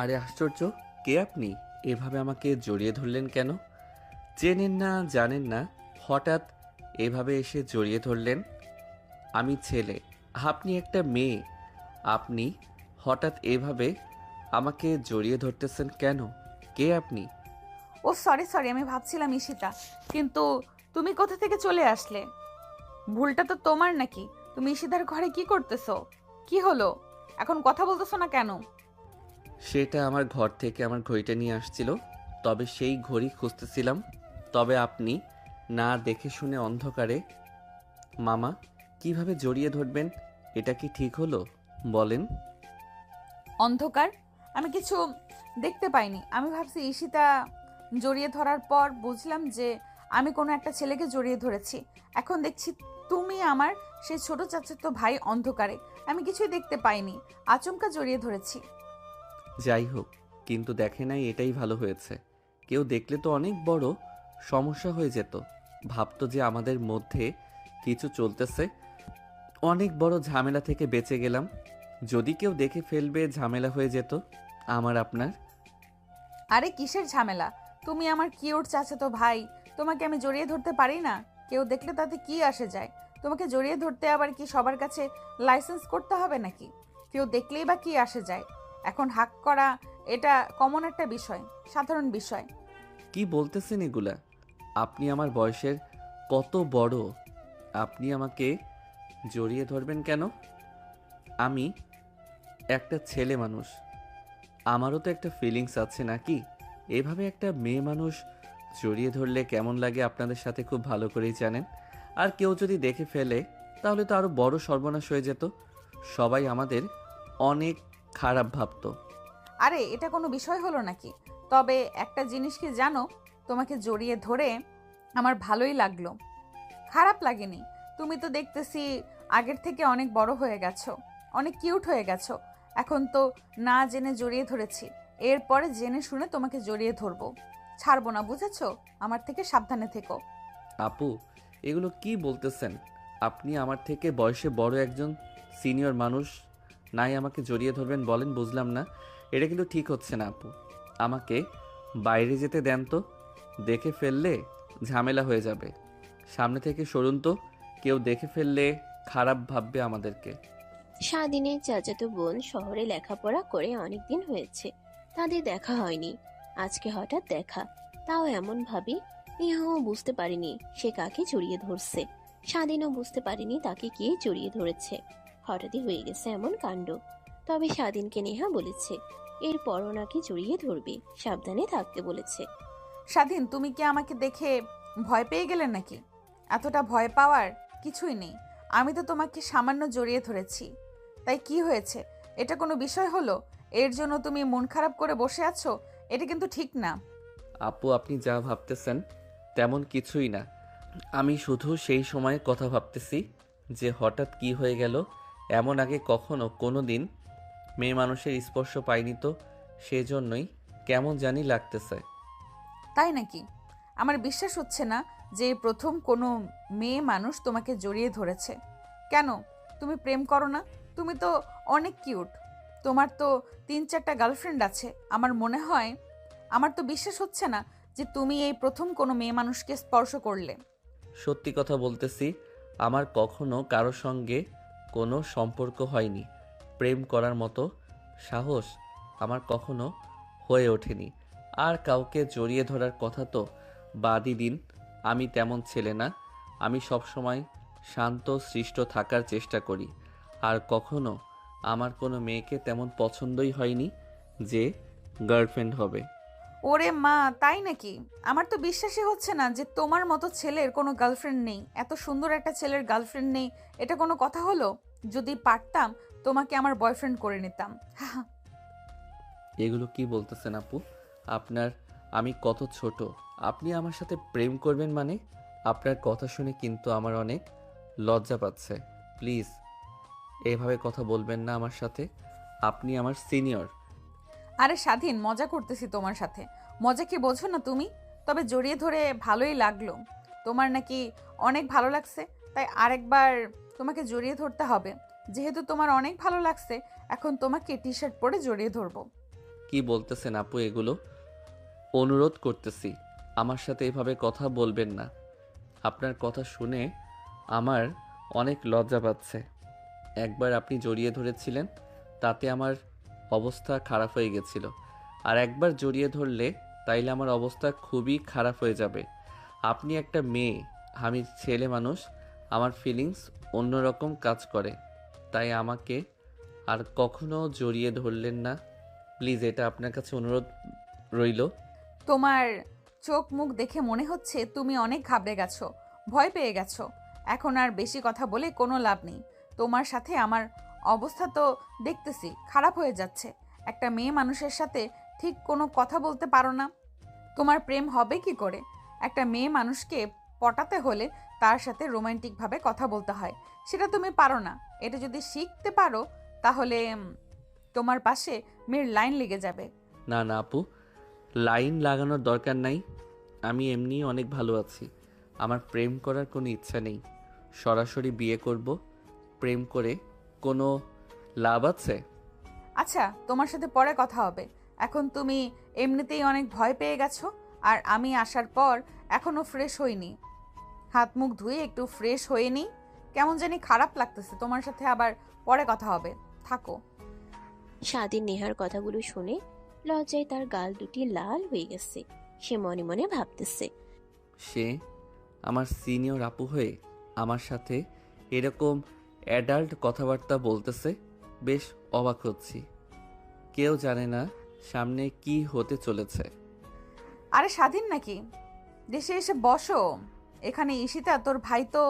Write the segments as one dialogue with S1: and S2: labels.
S1: আরে আশ্চর্য, কে আপনি? এভাবে আমাকে জড়িয়ে ধরলেন কেন? চেনেন না, জানেন না, হঠাৎ এভাবে এসে জড়িয়ে ধরলেন। আমি ছেলে, আপনি একটা মেয়ে। আপনি হঠাৎ এভাবে আমাকে জড়িয়ে ধরতেছেন কেন? কে আপনি?
S2: ও সরি সরি, আমি ভাবছিলাম ঈশিতা। কিন্তু তুমি কোথা থেকে চলে আসলে? ভুলটা তো তোমার নাকি? তুমি ঈশিতার ঘরে কি করতেছো? কি হলো? এখন কথা বলতেছো না কেন?
S1: সেটা আমার ঘর থেকে আমার ঘড়িটা নিয়ে আসছিল, তবে সেই ঘড়ি খুঁজতেছিলাম। তবে আপনি না দেখে শুনে অন্ধকারে মামা কিভাবে জড়িয়ে ধরবেন? এটা কি ঠিক হলো? বলেন।
S2: অন্ধকার? আমি কিছু দেখতে পাইনি। আমি ভাবছি ঈশিতা জড়িয়ে ধরার পর বুঝলাম যে আমি কোনো একটা ছেলেকে জড়িয়ে ধরেছি। এখন দেখছি তুমি আমার সেই ছোট চাচাতো ভাই অন্ধকারে। আমি কিছুই দেখতে পাইনি, আচমকা জড়িয়ে ধরেছি।
S1: যাই হোক, কিন্তু দেখে নাই এটাই ভালো হয়েছে। কেউ দেখলে তো অনেক বড় সমস্যা হয়ে যেত। ভাবতো যে আমাদের মধ্যে কিছু চলতেছে। অনেক বড় ঝামেলা থেকে বেঁচে গেলাম। যদি কেউ দেখে ফেলবে, ঝামেলা হয়ে যেত আমার আপনার।
S2: আরে কিসের ঝামেলা? তুমি আমার কিউট চাচাতো ভাই, তোমাকে আমি জড়িয়ে ধরতে পারি না? কেউ দেখলে তাতে কি আসে যায়? তোমাকে জড়িয়ে ধরতে আবার কি সবার কাছে লাইসেন্স করতে হবে নাকি? কেউ দেখলেই বা কি আসে যায়? এখন হাক করা এটা কমন একটা বিষয়, সাধারণ বিষয়।
S1: কি বলতেছেন এগুলা? আপনি আমার বয়সের কত বড়, আপনি আমাকে জড়িয়ে ধরবেন কেন? আমি একটা ছেলে মানুষ, আমারও তো একটা ফিলিংস আছে নাকি? এভাবে একটা মেয়ে মানুষ জড়িয়ে ধরলে কেমন লাগে আপনাদের সাথে খুব ভালো করেই জানেন। আর কেউ যদি দেখে ফেলে, তাহলে তো আরো বড় সর্বনাশ হয়ে যেত। সবাই আমাদের অনেক খারাপ ভাবতো।
S2: আরে এটা কোনো বিষয় হলো নাকি? তবে একটা জিনিস কি জানো, তোমাকে জড়িয়ে ধরে আমার ভালোই লাগলো, খারাপ লাগেনি। তুমি তো দেখতেছি আগের থেকে অনেক বড় হয়ে গেছো, অনেক কিউট হয়ে গেছো। এখন তো না জেনে জড়িয়ে ধরেছি, এরপরে জেনে শুনে তোমাকে জড়িয়ে ধরবো, ছাড়বো না, বুঝেছো? আমার থেকে সাবধানে থেকো।
S1: আপু, এগুলো কি বলতেছেন? আপনি আমার থেকে বয়সে বড় একজন সিনিয়র মানুষ, নাই আমাকে জড়িয়ে ধরবেন বলেন? বুঝলাম না, এটা কিন্তু ঠিক হচ্ছে না আপু। আমাকে বাইরে যেতে দেন তো, দেখে ফেললে ঝামেলা হয়ে যাবে। সামনে থেকে সরুন তো, কেউ দেখে ফেললে খারাপ ভাববে আমাদেরকে।
S3: স্বাধীনের চাচাতো বোন শহরে লেখাপড়া করে অনেকদিন হয়েছে, তাদের দেখা হয়নি। আজকে হঠাৎ দেখা, তাও এমন ভাবে। নেহাও বুঝতে পারেনি সে কাকে জড়িয়ে ধরছে, স্বাধীনও বুঝতে পারেনি তাকে কে জড়িয়ে ধরেছে। হঠাৎই হয়ে গেছে এমন কাণ্ড। তবে স্বাধীনকে নেহা বলেছে এরপরও নাকি জড়িয়ে ধরবে, সাবধানে থাকতে বলেছে।
S2: স্বাধীন, তুমি কি আমাকে দেখে ভয় পেয়ে গেলে নাকি? এতটা ভয় পাওয়ার কিছুই নেই। আমি তো তোমাকে সামান্য জড়িয়ে ধরেছি, তাই কি হয়েছে? এটা কোনো বিষয় হলো? এর জন্য তুমি মন খারাপ করে বসে আছো? এটা কিন্তু ঠিক না।
S1: আপু, আপনি যা ভাবতেছেন তেমন কিছুই না। আমি শুধু সেই সময়ের কথা ভাবতেছি যে হঠাৎ কি হয়ে গেল। এমন আগে কখনো কোনো দিন মেয়ে মানুষের স্পর্শ পাইনি তো, সেজন্যই কেমন জানি লাগতেছে।
S2: তাই নাকি? আমার বিশ্বাস হচ্ছে না যে এই প্রথম কোনো মেয়ে মানুষ তোমাকে জড়িয়ে ধরেছে। কেন? তুমি প্রেম করো না? তুমি তো অনেক কিউট। তোমার তো 3-4টা গার্লফ্রেন্ড আছে। আমার মনে হয়, আমার তো বিশ্বাস হচ্ছে না যে তুমি এই প্রথম কোনো মেয়ে মানুষকে স্পর্শ করলে।
S1: সত্যি কথা বলতেছি, আমার কখনো কারো সঙ্গে কোনো সম্পর্ক হয়নি। প্রেম করার মতো সাহস আমার কখনো হয়ে ওঠেনি। আর কাউকে জড়িয়ে ধরার কথা তো বাদই দিন। আমি তেমন ছেলে না। আমি সবসময় শান্ত শিষ্ট থাকার চেষ্টা করি। আর কখনো আমার কোনো মেয়েকে তেমন পছন্দই হয়নি যে গার্লফ্রেন্ড হবে।
S2: ওরে মা, তাই নাকি? আমার তো বিশ্বাসই হচ্ছে না যে তোমার মতো ছেলের কোনো গার্লফ্রেন্ড নেই। এত সুন্দর একটা ছেলের গার্লফ্রেন্ড নেই, এটা কোনো কথা হলো? যদি পারতাম তোমাকে আমার বয়ফ্রেন্ড করে নিতাম।
S1: এগুলো কি বলতেছেন আপু? আপনার আমি কত ছোট, আপনি আমার সাথে প্রেম করবেন মানে? আপনার কথা শুনে কিন্তু আমার অনেক লজ্জা পাচ্ছে। প্লিজ এভাবে কথা বলবেন না আমার সাথে। আপনি আমার সিনিয়র।
S2: আরে স্বাধীন, মজা করতেছি তোমার সাথে। মজা কি বোঝো না তুমি? তবে জড়িয়ে ধরে ভালোই লাগলো। তোমার নাকি অনেক ভালো লাগছে, তাই আরেকবার তোমাকে জড়িয়ে ধরতে হবে। যেহেতু তোমার অনেক ভালো লাগছে, এখন তোমাকে টি শার্ট পরে জড়িয়ে ধরবো।
S1: কি বলতেছেন আপু এগুলো? অনুরোধ করতেছি, আমার সাথে এভাবে কথা বলবেন না। আপনার কথা শুনে আমার অনেক লজ্জা পাচ্ছে। একবার আপনি জড়িয়ে ধরেছিলেন, তাতে আমার অবস্থা খারাপ হয়ে গেছিল। আর একবার জড়িয়ে ধরলে তাইলে আমার অবস্থা খুবই খারাপ হয়ে যাবে। আপনি একটা মেয়ে, আমি ছেলে মানুষ, আমার ফিলিংস অন্যরকম কাজ করে। তাই আমাকে আর কখনো জড়িয়ে ধরলেন না প্লিজ, এটা আপনার কাছে অনুরোধ রইল।
S2: তোমার চোখ মুখ দেখে মনে হচ্ছে তুমি অনেক ঘাবড়ে গেছো, ভয় পেয়ে গেছো। এখন আর বেশি কথা বলে কোনো লাভ নেই। তোমার সাথে আমার অবস্থা তো দেখতেছি খারাপ হয়ে যাচ্ছে। একটা মেয়ে মানুষের সাথে ঠিক কোনো কথা বলতে পারো না। তোমার প্রেম হবে কি করে? একটা মেয়ে মানুষকে পটাতে হলে তার সাথে রোমান্টিকভাবে কথা বলতে হয়, সেটা তুমি পারো না। এটা যদি শিখতে পারো তাহলে তোমার পাশে মেয়ের লাইন লেগে যাবে।
S1: না না আপু, লাইন লাগানোর দরকার নাই। আমি এমনি অনেক ভালো আছি। আমার প্রেম করার কোনো ইচ্ছা নেই। সরাসরি বিয়ে করব। প্রেম করে কোনো লাভ আছে?
S2: আচ্ছা, তোমার সাথে পরে কথা হবে। এখন তুমি এমনিতেই অনেক ভয় পেয়ে গেছো, আর আমি আসার পর এখনো ফ্রেশ হইনি। হাত মুখ ধুয়ে একটু ফ্রেশ হয়ে নি। কেমন জানি খারাপ লাগতেছে। তোমার সাথে আবার পরে কথা হবে, থাকো।
S3: স্বাধীন নেহার কথাগুলো শুনে লজ্জায় তার গাল দুটি লাল হয়ে গেছে। সে মনে মনে ভাবতেছে,
S1: সে আমার সিনিয়র আপু হয়ে আমার সাথে এরকম অ্যাডাল্ট কথাবার্তা বলতেছে। বেশ অবাক হচ্ছি। কেউ জানে না সামনে কি হতে চলেছে।
S2: আরে স্বাধীন নাকি? দেশে এসে বসো। এখানে ঈশিতা তোর ভাই তো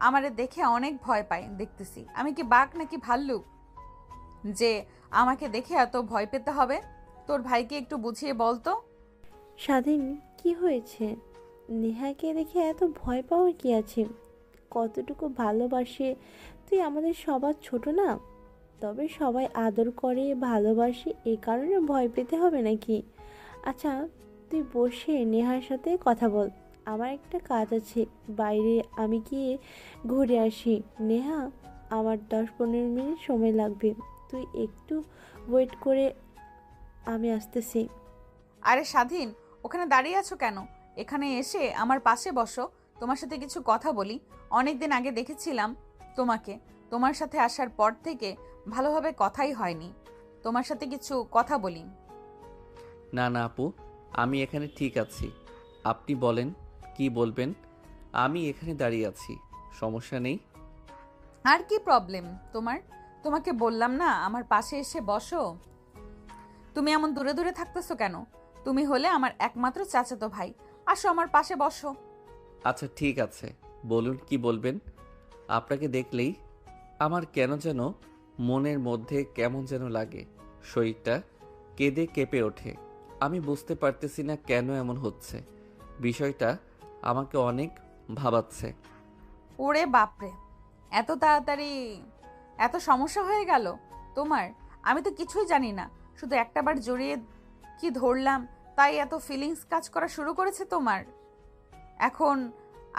S2: আমারে দেখে অনেক ভয় পায় দেখতেছি। আমি কি বাঘ নাকি ভাল্লুক যে আমাকে দেখে এত ভয় পেতে হবে? তোর ভাইকে একটু বুঝিয়ে বল তো।
S4: স্বাধীন, কি হয়েছে? নেহাকে দেখে এত ভয় পাওয়ার কি আছে? কতটুকু ভালোবাসে, তুই আমাদের সবার ছোট না? তবে সবাই আদর করে, ভালোবাসে, এ কারণে ভয় পেতে হবে নাকি? আচ্ছা, তুই বসে নেহার সাথে কথা বল। আমার একটা কাজ আছে বাইরে, আমি গিয়ে ঘুরে আসি। নেহা, আমার 10-15 মিনিট সময় লাগবে, তুই একটু ওয়েট করে, আমি আসতেছি।
S2: আরে স্বাধীন, ওখানে দাঁড়িয়ে আছো কেন? এখানে এসে আমার পাশে বসো, তোমার সাথে কিছু কথা বলি। অনেক দিন আগে দেখেছিলাম তোমাকে। তোমার সাথে আসার পর থেকে ভালোভাবে কথাই হয়নি। তোমার সাথে কিছু কথা বলি।
S1: না না আপু, আমি এখানে ঠিক আছি। আপনি বলেন কি বলবেন। আমি এখানে দাঁড়িয়ে আছি, সমস্যা নেই।
S2: আর কি প্রবলেম তোমার? তোমাকে বললাম না আমার পাশে এসে বসো। তুমি এমন দূরে দূরে থাকতেছো কেন? তুমি হলে আমার একমাত্র চাচাতো ভাই। আসো আমার পাশে বসো।
S1: আচ্ছা ঠিক আছে, বলুন কি বলবেন। আপনাকে দেখলেই আমার কেন যেন মনের মধ্যে কেমন যেন লাগে, শরীরটা কেঁদে কেঁপে ওঠে। আমি বুঝতে পারতেছি না কেন এমন হচ্ছে। বিষয়টা আমাকে অনেক ভাবাচ্ছে।
S2: ওরে বাপরে, এত তাড়াতাড়ি এত সমস্যা হয়ে গেল তোমার? আমি তো কিছুই জানি না, শুধু একটাবার জড়িয়ে কি ধরলাম, তাই এত ফিলিংস কাজ করা শুরু করেছে তোমার। এখন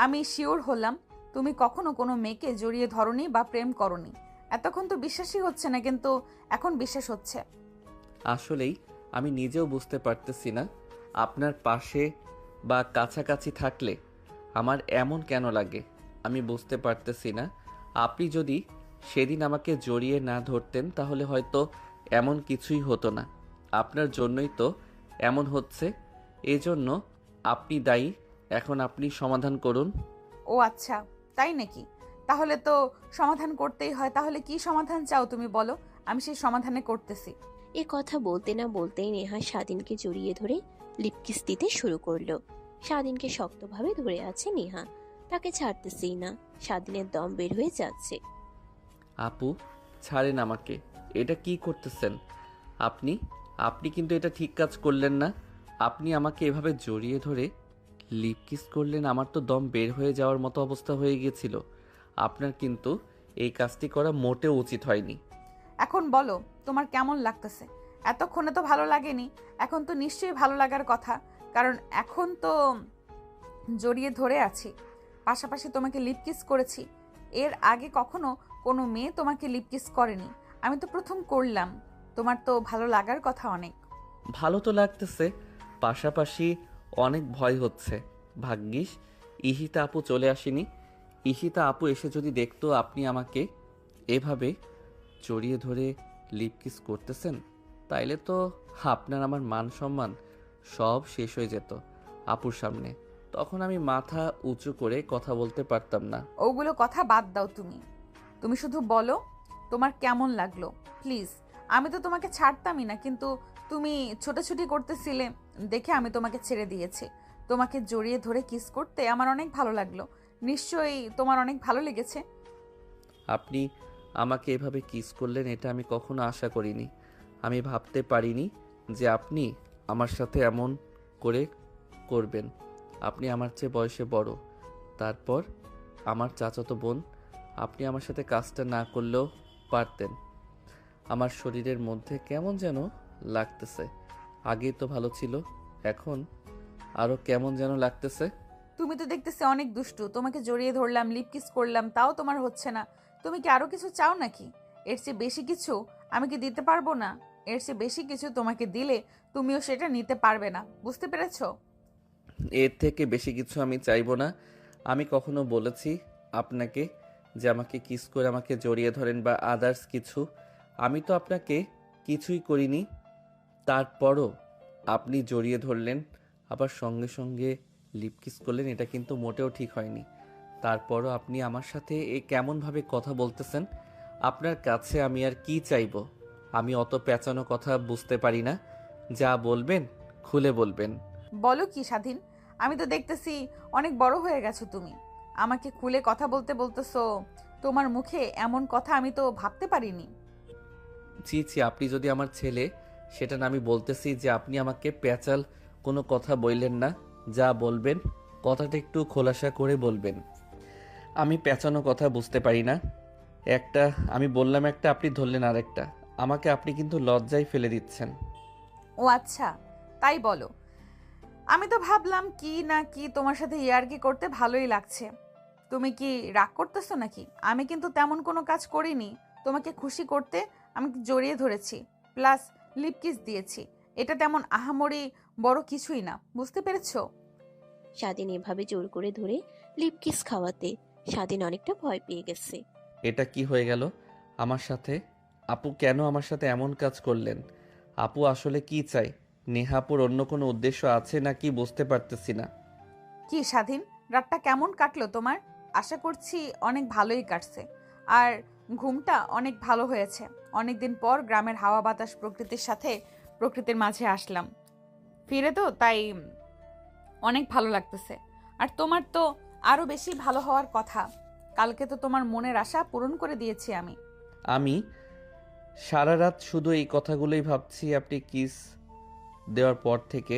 S2: আমি শিওর হলাম তুমি কখনো কোনো মেয়েকে জড়িয়ে ধরনি বা প্রেম করনি। এতক্ষণ তো বিশ্বাসই হচ্ছে না, কিন্তু এখন বিশ্বাস হচ্ছে।
S1: আসলেই আমি নিজেও বুঝতে পারতেছি না আপনার পাশে বা কাছাকাছি থাকলে আমার এমন কেন লাগে। আমি বুঝতে পারতেছি না। আপনি যদি সেদিন আমাকে জড়িয়ে না ধরতেন তাহলে হয়তো এমন কিছুই হতো না। আপনার জন্যই তো এমন হচ্ছে, এজন্য আপনি দায়ী। এখন আপনি সমাধান করুন।
S2: ও আচ্ছা, তাই নাকি? তাহলে তো সমাধান করতেই হয়। তাহলে কি সমাধান চাও তুমি বলো, আমি সেই সমাধানে করতেছি।
S3: এ কথা বলতে না বলতেই নেহা স্বাধীনকে জড়িয়ে ধরে লিপকিস দিতে শুরু করলো। স্বাধীনকে শক্তভাবে ধরে আছে নেহা, তাকে ছাড়তেছেই না। স্বাধীনের দম বের হয়ে যাচ্ছে।
S1: আপু ছাড়েন আমাকে, এটা কি করতেছেন আপনি? আপনি কিন্তু এটা ঠিক কাজ করলেন না। আপনি আমাকে এভাবে জড়িয়ে ধরে লিপ কিস করলেন, আমার তো দম বের হয়ে যাওয়ার মতো অবস্থা হয়ে গিয়েছিল। আপনার কিন্তু এই কাজটি করা মোটেও উচিত হয়নি।
S2: এখন বলো তোমার কেমন লাগতেছে? এতক্ষণে তো ভালো লাগেনি, এখন তো নিশ্চয়ই ভালো লাগার কথা। কারণ এখন তো জড়িয়ে ধরে আছি, পাশাপাশি তোমাকে লিপ কিস করেছি। এর আগে কখনো কোনো মেয়ে তোমাকে লিপ কিস করেনি, আমি তো প্রথম করলাম। তোমার তো ভালো লাগার কথা অনেক।
S1: ভালো তো লাগতেছে, পাশাপাশি অনেক ভয় হচ্ছে। ভাগ্যিস ইশিতা আপু চলে আসেনি। ইশিতা আপু এসে যদি দেখতো আপনি আমাকে এভাবে জড়িয়ে ধরে লিপ কিস করতেছেন, তাইলে তো আপনার আমার মান সম্মান সব শেষ হয়ে যেত আপুর সামনে। তখন আমি মাথা উঁচু করে কথা বলতে পারতাম না।
S2: ওগুলো কথা বাদ দাও তুমি। তুমি শুধু বলো তোমার কেমন লাগলো প্লিজ। আমি তো তোমাকে ছাড়তামই না, কিন্তু তুমি ছোটাছুটি করতেছিলে দেখে আমি তোমাকে ছেড়ে দিয়েছি। তোমাকে জড়িয়ে ধরে কিস করতে আমার অনেক ভালো লাগলো। নিশ্চয়ই তোমার অনেক ভালো লেগেছে।
S1: আপনি আমাকে এভাবে কিস করলেন এটা আমি কখনো আশা করিনি। আমি ভাবতে পারিনি যে আপনি আমার সাথে এমন করে করবেন। আপনি আমার চেয়ে বয়সে বড়, তারপর আমার চাচাতো বোন। আপনি আমার সাথে কাজটা না করলেও পারতেন। আমার শরীরের মধ্যে কেমন যেন লাগতেছে। আগেই তো ভালো ছিল, এখন আরও কেমন যেন লাগতেছে।
S2: তুমি তো দেখতেছি অনেক দুষ্টু। তোমাকে জড়িয়ে ধরলাম, লিপ কিস করলাম, তাও তোমার হচ্ছে না। তুমি কি আরো কিছু চাও নাকি? এর চেয়ে বেশি কিছু আমি কি দিতে পারবো না? এর চেয়ে বেশি কিছু তোমাকে দিলে তুমিও সেটা নিতে পারবে না, বুঝতে পেরেছো?
S1: এর থেকে বেশি কিছু আমি চাইবো না। আমি কখনো বলেছি আপনাকে যে আমাকে কিস করে আমাকে জড়িয়ে ধরেন বা আদার্স কিছু? আমি তো আপনাকে কিছুই করিনি। তারপরও আপনি জড়িয়ে ধরলেন, আবার সঙ্গে সঙ্গে লিপ কিস করলেন, এটা কিন্তু মোটেও ঠিক হয়নি। তারপরও আপনি আমার সাথে কেমনভাবে কথা বলতেছেন? আপনার কাছে আমি আর কি চাইবো? আমি অত পেঁচানো কথা বুঝতে পারি না। যা বলবেন খুলে বলবেন।
S2: বলো কি স্বাধীন? আমি তো দেখতেছি অনেক বড় হয়ে গেছো তুমি। আমাকে খুলে কথা বলতে বলতেছো। তোমার মুখে এমন কথা আমি তো ভাবতে পারিনি।
S1: ছি ছি, আপনি যদি আমার ছেলে, সেটা না আমি বলতেছি যে আপনি আমাকে পেঁচাল কোনো কথা বললেন না। যা বলবেন কথাটা একটু খোলাসা করে বলবেন। আমি পেঁচানো কথা বুঝতে পারি না। একটা আমি বললাম একটা, আপনি ধরলেন আরেকটা। আমাকে আপনি কিন্তু লজ্জায় ফেলে দিচ্ছেন।
S2: ও আচ্ছা, তাই বলো। আমি তো ভাবলাম কি না কি তোমার সাথে ইয়ার্কি করতে ভালোই লাগছে। তুমি কি রাগ করতেছো নাকি? আমি কিন্তু তেমন কোনো কাজ করিনি। তোমাকে খুশি করতে আমি জড়িয়ে ধরেছি, প্লাস লিপ কিস দিয়েছি। এটা তেমন আহামরি বড় কিছুই না, বুঝতে পেরেছো?
S3: স্বাধীন এভাবে জোর করে ধরে লিপ কিস খাওয়াতে স্বাধীন অনেকটা ভয় পেয়ে গেছে।
S1: এটা কি হয়ে গেল আমার সাথে? আপু কেন আমার সাথে এমন কাজ করলেন? আপু আসলে কি চাই? নেহাপুর অন্য কোনো উদ্দেশ্য আছে নাকি বুঝতে পারতেছি না।
S2: কি স্বাধীন, রাতটা কেমন কাটলো তোমার? আশা করছি অনেক ভালোই কাটছে। আর ঘুমটা অনেক ভালো হয়েছে। অনেকদিন পর গ্রামের হাওয়া বাতাস প্রকৃতির সাথে প্রকৃতির মাঝে আসলাম ফিরে, তো তাই অনেক ভালো লাগতেছে। আর তোমার তো আরো বেশি ভালো হওয়ার কথা। কালকে তো তোমার মনের আশা পূরণ করে দিয়েছি আমি।
S1: আমি সারা রাত শুধু এই কথাগুলোই ভাবছি। আপনি কিস দেওয়ার পর থেকে,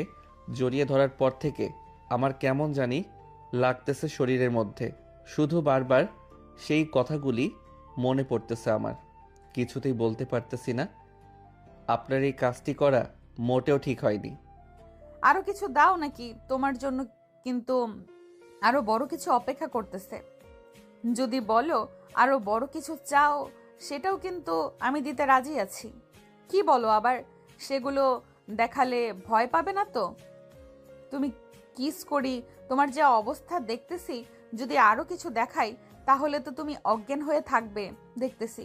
S1: জড়িয়ে ধরার পর থেকে আমার কেমন জানি লাগতেছে শরীরের মধ্যে। শুধু বারবার সেই কথাগুলি মনে পড়তেছে আমার। কিছুতেই বলতে পারতেছি না। আপনার এই কাজটি করা মোটেও ঠিক হয়নি।
S2: আরো কিছু দাও নাকি? তোমার জন্য কিন্তু আরো বড় কিছু অপেক্ষা করতেছে। যদি বলো আরো বড় কিছু চাও, সেটাও কিন্তু আমি দিতে রাজি আছি। কি বলো আবার? সেগুলো দেখালে ভয় পাবে না তো? তুমি কিস করি, তোমার যে অবস্থা দেখতেছি, যদি আরো কিছু দেখাই তাহলে তো তুমি অজ্ঞান হয়ে থাকবে দেখতেছি।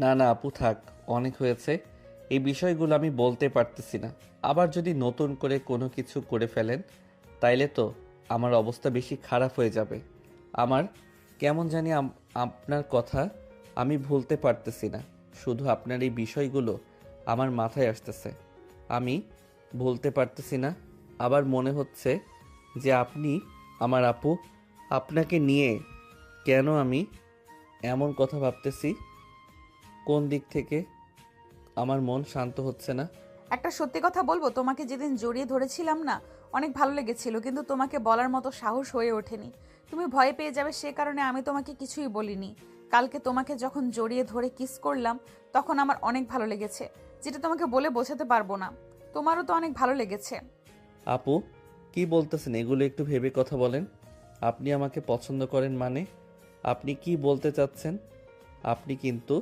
S1: না না আপু, থাক, অনেক হয়েছে। এই বিষয়গুলো আমি বলতে পারতেছি না। আবার যদি নতুন করে কোনো কিছু করে ফেলেন, তাইলে তো আমার অবস্থা বেশি খারাপ হয়ে যাবে। আমার কেমন জানি আপনার কথা আমি ভুলতে পারতেছি না। শুধু আপনার এই বিষয়গুলো আমার মাথায় আসতেছে, আমি ভুলতে পারতেছি না। আবার মনে হচ্ছে যে আপনি আমার আপু। আপনাকে নিয়ে কেন আমি এমন কথা ভাবতেছি? কোন দিক থেকে আমার মন শান্ত হচ্ছে না।
S2: একটা সত্যি কথা বলবো, তোমাকে যেদিন জড়িয়ে ধরেছিলাম না, অনেক ভালো লেগেছিল, কিন্তু তোমাকে বলার মতো সাহস হয়ে ওঠেনি। তুমি ভয় পেয়ে যাবে সে কারণে আমি তোমাকে কিছুই বলিনি। কালকে তোমাকে যখন জড়িয়ে ধরে কিস করলাম, তখন আমার অনেক ভালো লেগেছে, যেটা তোমাকে বলে বোঝাতে পারবো না। তোমারও তো অনেক ভালো লেগেছে।
S1: আপু কি বলতেছেন এগুলো একটু ভেবে কথা বলেন। আপনি আমাকে পছন্দ করেন মানে? আপনি কি বলতে চাচ্ছেন? আপনি কিন্তু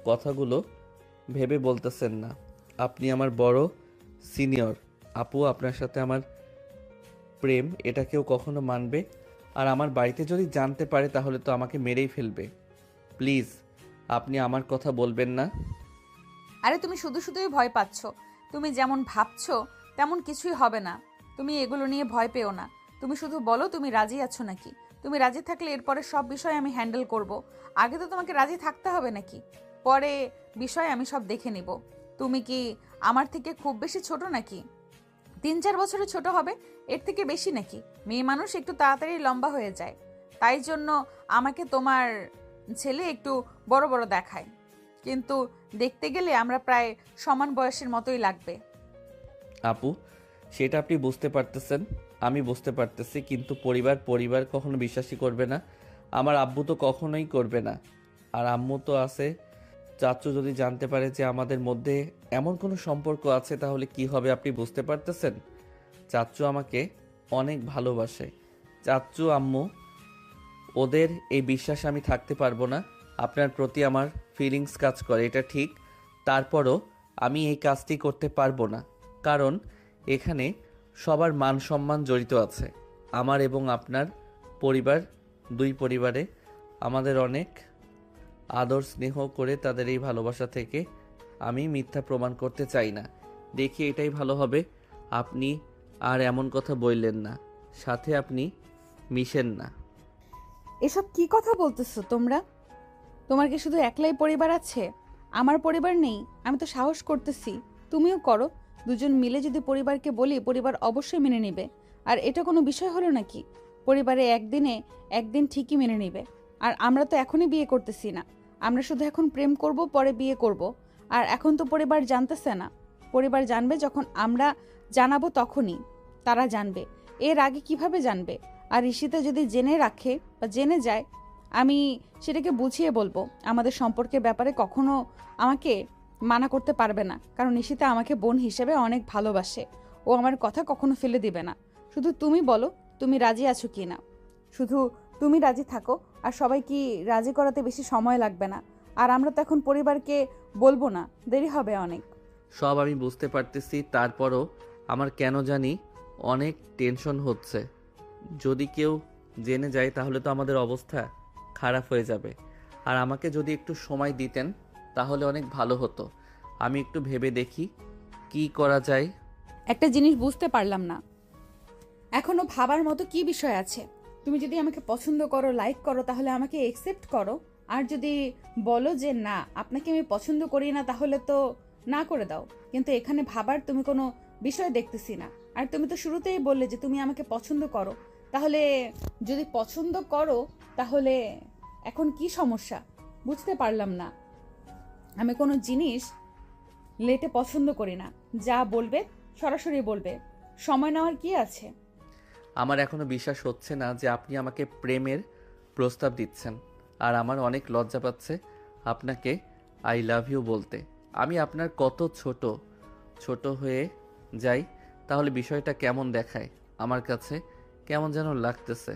S1: কথাগুলো ভেবে বলতেছেন না। আপনি আমার বড় সিনিয়র আপু, আপনার সাথে আমার প্রেম এটা কেউ কখনো মানবে? আর আমার বাড়িতে যদি জানতে পারে তাহলে তো আমাকে মেরেই ফেলবে। প্লিজ আপনি আমার কথা বলবেন না।
S2: আরে তুমি শুধু শুধুই ভয় পাচ্ছ। তুমি যেমন ভাবছো তেমন কিছুই হবে না। তুমি এগুলো নিয়ে ভয় পেও না। তুমি শুধু বলো তুমি রাজি আছো নাকি। তুমি রাজি থাকলে এরপরে সব বিষয় আমি হ্যান্ডেল করব। আগে তো তোমাকে রাজি থাকতে হবে নাকি, পরে বিষয় আমি সব দেখে নিব। তুমি কি আমার থেকে খুব বেশি ছোট নাকি? 3-4 বছরের ছোট হবে, এর থেকে বেশি নাকি? মেয়ে মানুষ একটু তাড়াতাড়ি লম্বা হয়ে যায়, তাই জন্য আমাকে তোমার ছেলে একটু বড় বড় দেখায়, কিন্তু দেখতে গেলে আমরা প্রায় সমান বয়সের মতোই লাগবে।
S1: আপু সেটা আপনি বুঝতে পারতেছেন, আমি বুঝতে পারতেছি, কিন্তু পরিবার পরিবার কখনো বিশ্বাসই করবে না। আমার আব্বু তো কখনোই করবে না। আর আম্মু তো আছে। চাচু যদি জানতে পারে যে আমাদের মধ্যে এমন কোনো সম্পর্ক আছে তাহলে কি হবে আপনি বুঝতে পারতেছেন? চাচু আমাকে অনেক ভালোবাসে। চাচু আম্মু ওদের এই বিশ্বাসে আমি থাকতে পারবো না। আপনার প্রতি আমার ফিলিংস কাজ করে, এটা ঠিক। তারপরও আমি এই কাজটি করতে পারবো না, কারণ এখানে সবার মান সম্মান জড়িত আছে। আমার এবং আপনার পরিবার, দুই পরিবারে আমাদের অনেক আদর স্নেহ করে তাদের এই ভালোবাসা থেকে আমি মিথ্যা প্রমাণ করতে চাই না। দেখি এটাই ভালো হবে। আপনি আর এমন কথা বললেন না, সাথে আপনি মিশেন না।
S2: এসব কি কথা বলতেছো তোমরা? তোমার কি শুধু একলাই পরিবার আছে? আমার পরিবার নেই? আমি তো সাহস করতেছি, তুমিও করো। দুজন মিলে যদি পরিবারকে বলি, পরিবার অবশ্যই মেনে নেবে। আর এটা কোনো বিষয় হলো নাকি? পরিবারে একদিনে একদিন ঠিকই মেনে নেবে। আর আমরা তো এখনই বিয়ে করতেছি না, আমরা শুধু এখন প্রেম করব, পরে বিয়ে করব। আর এখন তো পরিবার জানতেছে না। পরিবার জানবে যখন আমরা জানাবো, তখনই তারা জানবে। এর আগে কিভাবে জানবে? আর ঋষিতা যদি জেনে রাখে বা জেনে যায়, আমি সেটাকে বুঝিয়ে বলবো। আমাদের সম্পর্কের ব্যাপারে কখনো আমাকে মানা করতে পারবে না, কারণ ঈশিতা আমাকে বোন হিসেবে অনেক ভালোবাসে। ও আমার কথা কখনো ফেলে দিবে না। শুধু তুমি বলো তুমি রাজি আছো কি না। শুধু তুমি রাজি থাকো, আর সবাইকে রাজি করাতে বেশি সময় লাগবে না। আর আমরা তো এখন পরিবারকে বলবো না, দেরি হবে অনেক।
S1: সব আমি বুঝতে পারতেছি, তারপরও আমার কেন জানি অনেক টেনশন হচ্ছে। যদি কেউ জেনে যায় তাহলে তো আমাদের অবস্থা খারাপ হয়ে যাবে। আর আমাকে যদি একটু সময় দিতেন তাহলে অনেক ভালো হতো। আমি একটু ভেবে দেখি কি করা যায়।
S2: একটা জিনিস বুঝতে পারলাম না, এখনো ভাবার মতো কি বিষয় আছে? তুমি যদি আমাকে পছন্দ করো, লাইক করো, তাহলে আমাকে একসেপ্ট করো। আর যদি বলো যে না, আপনাকে আমি পছন্দ করি না, তাহলে তো না করে দাও। কিন্তু এখানে ভাবার তুমি কোনো বিষয় দেখতেছি না। আর তুমি তো শুরুতেই বললে যে তুমি আমাকে পছন্দ করো। তাহলে যদি পছন্দ করো, তাহলে এখন কি সমস্যা? বুঝতে পারলাম না। আমি কোনো জিনিস লেটে পছন্দ করি না। যা বলবে সরাসরি বলবে, সময় নেওয়ার কি আছে?
S1: আমার এখনো বিশ্বাস হচ্ছে না যে আপনি আমাকে প্রেমের প্রস্তাব দিচ্ছেন। আর আমার অনেক লজ্জা পাচ্ছে আপনাকে আই লাভ ইউ বলতে। আমি আপনার কত ছোট ছোট হয়ে যাই তাহলে বিষয়টা কেমন দেখায়? আমার কাছে কেমন যেন লাগতেছে,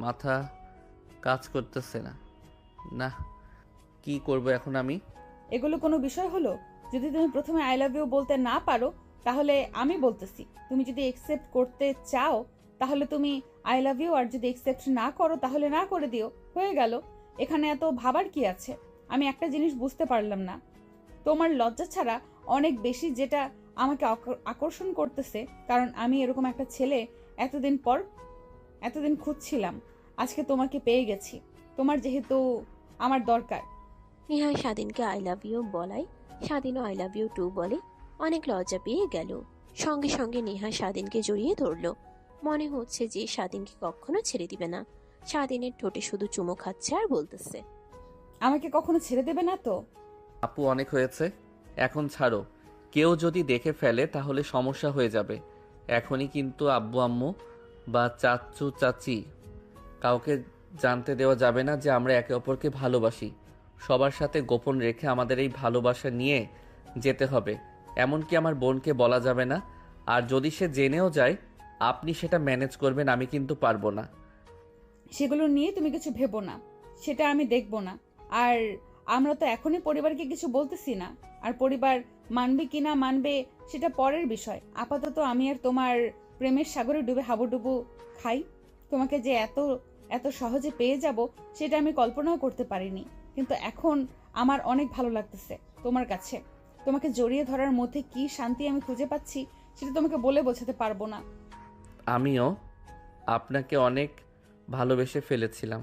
S1: মাথা কাজ করতেছে না। না, কি করব এখন আমি?
S2: এগুলো কোনো বিষয় হলো? যদি তুমি প্রথমে আই লাভ ইউ বলতে না পারো, তাহলে আমি বলতেছি। তুমি যদি একসেপ্ট করতে চাও তাহলে তুমি আই লাভ ইউ, আর যদি একসেপ্ট না করো তাহলে না করে দিও, হয়ে গেল। এখানে এত ভাবার কি আছে? আমি একটা জিনিস বুঝতে পারলাম না, তোমার লজ্জা ছাড়া অনেক বেশি যেটা আমাকে আকর্ষণ করতেছে, কারণ আমি এরকম একটা ছেলে এতদিন খুঁজছিলাম। আজকে তোমাকে পেয়ে গেছি, তোমার যেহেতু আমার দরকার।
S3: নিহার স্বাধীনকে আই লাভ ইউ বলায় স্বাধীনও আই লাভ ইউ টু বলে। অনেক লজ্জা পেয়ে গেল। সঙ্গে সঙ্গে নেহা স্বাধীনকে জড়িয়ে ধরলো। মনে হচ্ছে যে স্বাধীনকে কখনো ছেড়ে দিবে না। স্বাধীনের ঠোঁটে শুধু চুমো খাচ্ছে আর বলতেছে,
S2: আমাকে কখনো ছেড়ে দেবে না তো?
S1: আপু অনেক হয়েছে, এখন ছাড়ো। কেউ যদি দেখে ফেলে তাহলে সমস্যা হয়ে যাবে। এখনই কিন্তু আব্বু আম্মু বা চাচু চাচি কাউকে জানতে দেওয়া যাবে না যে আমরা একে অপরকে ভালোবাসি। সবার সাথে গোপন রেখে আমাদের এই ভালোবাসা নিয়ে যেতে হবে। এমনকি আমার বোনকে বলা যাবে না। আর যদি সে জেনেও যায় আপনি সেটা ম্যানেজ করবেন, আমি কিন্তু পারবো না।
S2: সেগুলো নিয়ে তুমি কিছু ভেবো না, সেটা আমি দেখবো না। আর আমরা তো এখনই পরিবারকে কিছু বলতেছি না। আর পরিবার মানবে কি না মানবে সেটা পরের বিষয়। আপাতত আমি আর তোমার প্রেমের সাগরে ডুবে হাবুডুবু খাই। তোমাকে যে এত এত সহজে পেয়ে যাব সেটা আমি কল্পনাও করতে পারিনি। কিন্তু এখন আমার অনেক ভালো লাগতেছে তোমার কাছে। তোমাকে জড়িয়ে ধরার মধ্যে কি শান্তি আমি খুঁজে পাচ্ছি সেটা তোমাকে বলে বোঝাতে পারবো না।
S1: আমিও আপনাকে অনেক ভালোবেসে ফেলেছিলাম।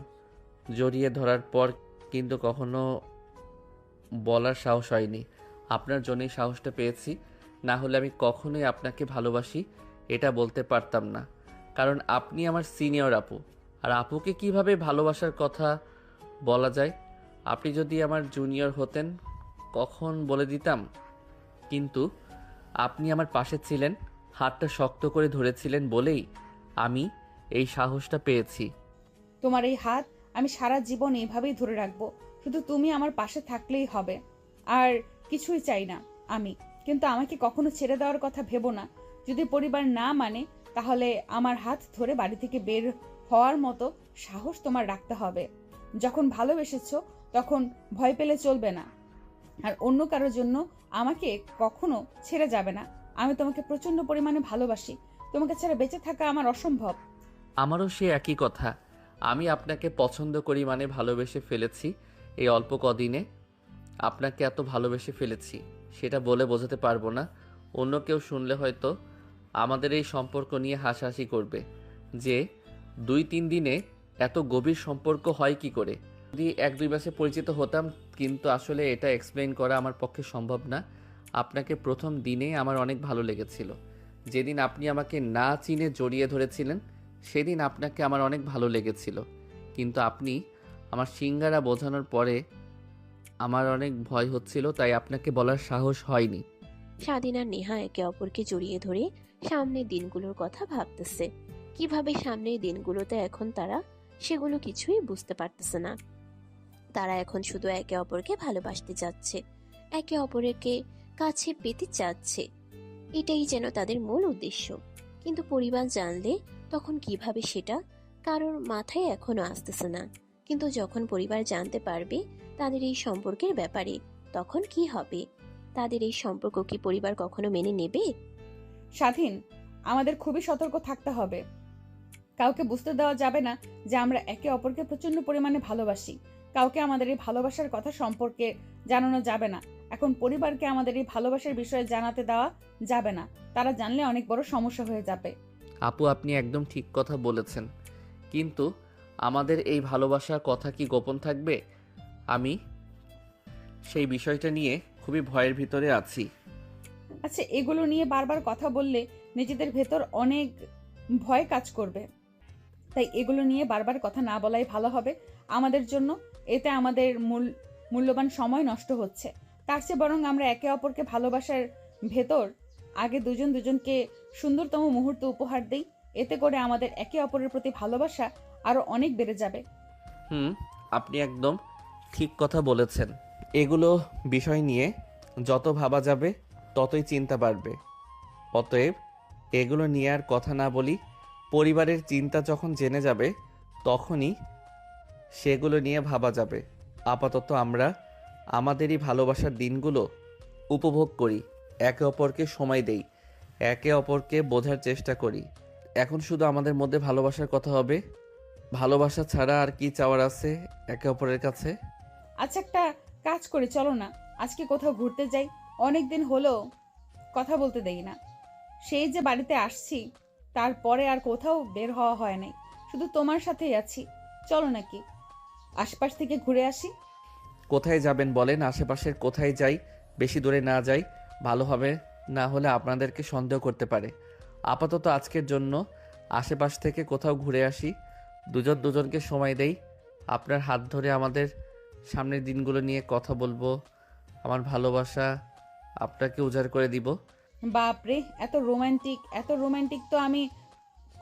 S1: জড়িয়ে ধরার পর কিন্তু কখনো বলার সাহস হয়নি। আপনার জন্যই সাহসটা পেয়েছি, না হলে আমি কখনোই আপনাকে ভালোবাসি এটা বলতে পারতাম না। কারণ আপনি আমার সিনিয়র আপু, আর আপুকে কিভাবে ভালোবাসার কথা বলা যায়? আপনি যদি আমার জুনিয়র হতেন কখন বলে দিতাম। কিন্তু আপনি আমার পাশে ছিলেন, হাতটা শক্ত করে ধরেছিলেন বলেই আমি এই সাহসটা পেয়েছি।
S2: তোমার এই হাত আমি সারা জীবন এইভাবেই ধরে রাখবো। শুধু তুমি আমার পাশে থাকলেই হবে, আর কিছুই চাই না আমি। কিন্তু আমাকে কখনো ছেড়ে দেওয়ার কথা ভেবো না। যদি পরিবার না মানে তাহলে আমার হাত ধরে বাড়ি থেকে বের হওয়ার মতো সাহস তোমার রাখতে হবে। যখন ভালোবেসেছো তখন ভয় পেলে চলবে না। আর অন্য কারোর জন্য আমাকে কখনো ছেড়ে যাবে না। আমি তোমাকে প্রচন্ড পরিমাণে ভালোবাসি। তোমাকে ছাড়া বেঁচে থাকা আমার অসম্ভব।
S1: আমারও সে একই কথা। আমি আপনাকে পছন্দ করি মানে ভালোবেসে ফেলেছি। এই অল্প কদিনে আপনাকে এত ভালোবেসে ফেলেছি সেটা বলে বোঝাতে পারবো না। অন্য কেউ শুনলে হয়তো আমাদের এই সম্পর্ক নিয়ে হাসাহাসি করবে যে 2-3 দিনে এত গভীর সম্পর্ক হয় কি করে। যদি 1-2 মাসে পরিচিত হতাম, কিন্তু আসলে এটা এক্সপ্লেইন করা আমার পক্ষে সম্ভব না। আপনাকে প্রথম দিনেই আমার অনেক ভালো লেগেছিল। যেদিন আপনি আমাকে না চিনে জড়িয়ে ধরেছিলেন সেদিন আপনাকে আমার অনেক ভালো লেগেছিল। কিন্তু আপনি আমার সিঙ্গারা বোঝানোর পরে আমার অনেক ভয় হচ্ছিল, তাই আপনাকে বলার সাহস হয়নি।
S3: স্বাধীন আর নেহা একে অপরকে জড়িয়ে ধরে সামনের দিনগুলোর কথা ভাবতেছে। কিভাবে সামনের দিনগুলোতে এখন তারা সেগুলো কিছুই বুঝতে পারতেছে না। তারা এখন শুধু একে অপরকে ভালোবাসতে চাচ্ছে, একে অপরকে কাছে পেতে চাচ্ছে। এটাই যেন তাদের মূল উদ্দেশ্য। কিন্তু পরিবার জানলে তখন কিভাবে সেটা কারোর মাথায় এখনো আসতেছে না। কিন্তু যখন পরিবার জানতে পারবে তাদের এই সম্পর্কের ব্যাপারে, তখন কি হবে? তাদের এই সম্পর্ক কি পরিবার কখনো মেনে নেবে?
S2: স্বাধীন, আমাদের খুবই সতর্ক থাকতে হবে। কাউকে বুঝতে দেওয়া যাবে না যে আমরা একে অপরকে প্রচন্ড পরিমাণে ভালোবাসি। কাউকে আমাদের এই ভালোবাসার কথা সম্পর্কে জানানো যাবে না। এখন পরিবারকে আমাদের এই ভালোবাসার বিষয়ে জানাতে দেওয়া যাবে না। তারা জানলে অনেক বড় সমস্যা হয়ে যাবে।
S1: আপু, আপনি একদম ঠিক কথা বলেছেন। কিন্তু আমাদের এই ভালোবাসার কথা কি গোপন থাকবে? আমি সেই বিষয়টা নিয়ে খুবই ভয়ের ভিতরে আছি।
S2: আচ্ছা, এগুলো নিয়ে বারবার কথা বললে নিজেদের ভেতর অনেক ভয় কাজ করবে। তাই এগুলো নিয়ে বারবার কথা না বলাই ভালো হবে আমাদের জন্য। এতে আমাদের মূল্যবান সময় নষ্ট হচ্ছে। তার চেয়ে বরং আমরা একে অপরকে ভালোবাসার ভেতর আগে দুজন দুজনকে সুন্দরতম মুহূর্ত উপহার দেই। এতে করে আমাদের একে অপরের প্রতি ভালোবাসা আরো অনেক বেড়ে যাবে।
S1: আপনি একদম ঠিক কথা বলেছেন। এগুলো বিষয় নিয়ে যত ভাবা যাবে ততই চিন্তা বাড়বে। অতএব এগুলো নিয়ে আর কথা না বলি। পরিবারের চিন্তা যখন জেনে যাবে তখনই সেগুলো নিয়ে ভাবা যাবে। আপাতত আমরা আমাদেরই ভালোবাসার দিনগুলো উপভোগ করি, একে অপরকে সময় দেই, একে অপরকে বোঝার চেষ্টা করি। এখন শুধু আমাদের মধ্যে ভালোবাসার কথা হবে। ভালোবাসা ছাড়া আর কি চাওয়ার আছে একে অপরের কাছে?
S2: আচ্ছা, একটা কাজ করি, চলো না আজকে কোথাও ঘুরতে যাই। অনেকদিন হলো কথা বলতে দেই না। সেই যে বাড়িতে আসছি তারপরে আর কোথাও বের হওয়া হয় নাই, শুধু তোমার সাথেই আছি। চলো নাকি আশপাশ থেকে ঘুরে আসি?
S1: কোথায় যাবেন বলেন? আশেপাশের কোথায় যাই? বেশি দূরে না যাই, ভালো হবে। না হলে আপনাদেরকে সন্দেহ করতে পারে। আপাতত আজকের জন্য আশেপাশ থেকে কোথাও ঘুরে আসি, দুজন দুজনকে সময় দেই। আপনার হাত ধরে আমাদের সামনের দিনগুলো নিয়ে কথা বলবো। আমার ভালোবাসা আপনাকে উজাড় করে দিব।
S2: বাপরে, এত রোমান্টিক, এত রোমান্টিক তো আমি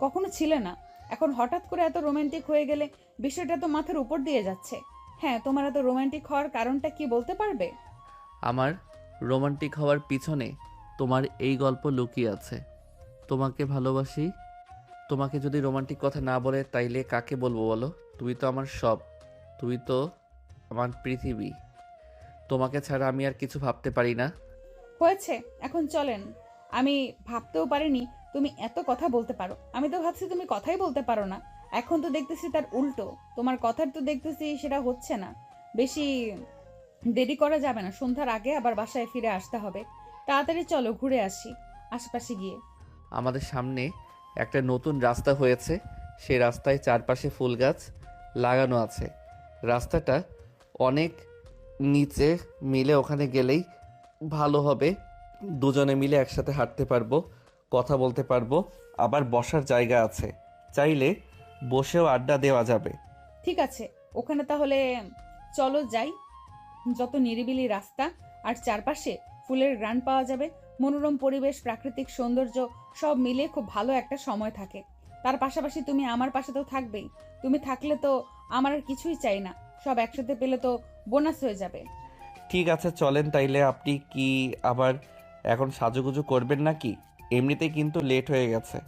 S2: কখনো ছিলে না। এখন হঠাৎ করে এত রোমান্টিক হয়ে গেলে বিষয়টা তো মাথার উপর দিয়ে যাচ্ছে। হ্যাঁ, তোমার এত রোমান্টিক হওয়ার কারণটা কি বলতে পারবে?
S1: আমার রোমান্টিক হওয়ার পিছনে তোমার এই গল্প লুকিয়ে আছে। তোমাকে ভালোবাসি। তোমাকে যদি রোমান্টিক কথা না বলে তাইলে কাকে বলবো বলো? তুমি তো আমার সব, তুমি তো আমার পৃথিবী। তোমাকে ছাড়া আমি আর কিছু ভাবতে পারি না।
S2: হয়েছে, এখন চলেন। আমি ভাবতেও পারিনি তুমি এত কথা বলতে পারো। আমি তো ভাবছি তুমি কথাই বলতে পারো না। এখন তো দেখতেছি তার উল্টো। তোমার কথার তো দেখতেছি সেটা হচ্ছে না। বেশি দেরি করা যাবে না, সন্ধ্যার আগে আবার বাসায় ফিরে আসতে হবে। তাড়াতাড়ি চলো, ঘুরে আসি আশেপাশে গিয়ে।
S1: আমাদের সামনে একটা নতুন রাস্তা হয়েছে। সেই রাস্তায় চারপাশে ফুল গাছ লাগানো আছে। রাস্তাটা অনেক নিচে, মিলে ওখানে গেলেই ভালো হবে। দুজনে মিলে একসাথে হাঁটতে পারবো, কথা বলতে পারবো, আবার বসার জায়গা আছে, চাইলে বসেও আড্ডা দেওয়া যাবে।
S2: ঠিক আছে, ওখানে তাহলে চলো যাই। যত নিরিবিলি রাস্তা আর চারপাশে ফুলের ঘ্রাণ পাওয়া যাবে, মনোরম পরিবেশ, প্রাকৃতিক সৌন্দর্য সব মিলে খুব ভালো একটা সময় থাকে। তার পাশাপাশি তুমি আমার পাশে তো থাকবেই। তুমি থাকলে তো আমার আর কিছুই চাই না। সব একসাথে পেলে তো বোনাস হয়ে যাবে।
S1: ঠিক আছে চলেন তাইলে। আপনি কি আবার এখন সাজুগুজু করবেন নাকি? এমনিতেই কিন্তু লেট হয়ে গেছে,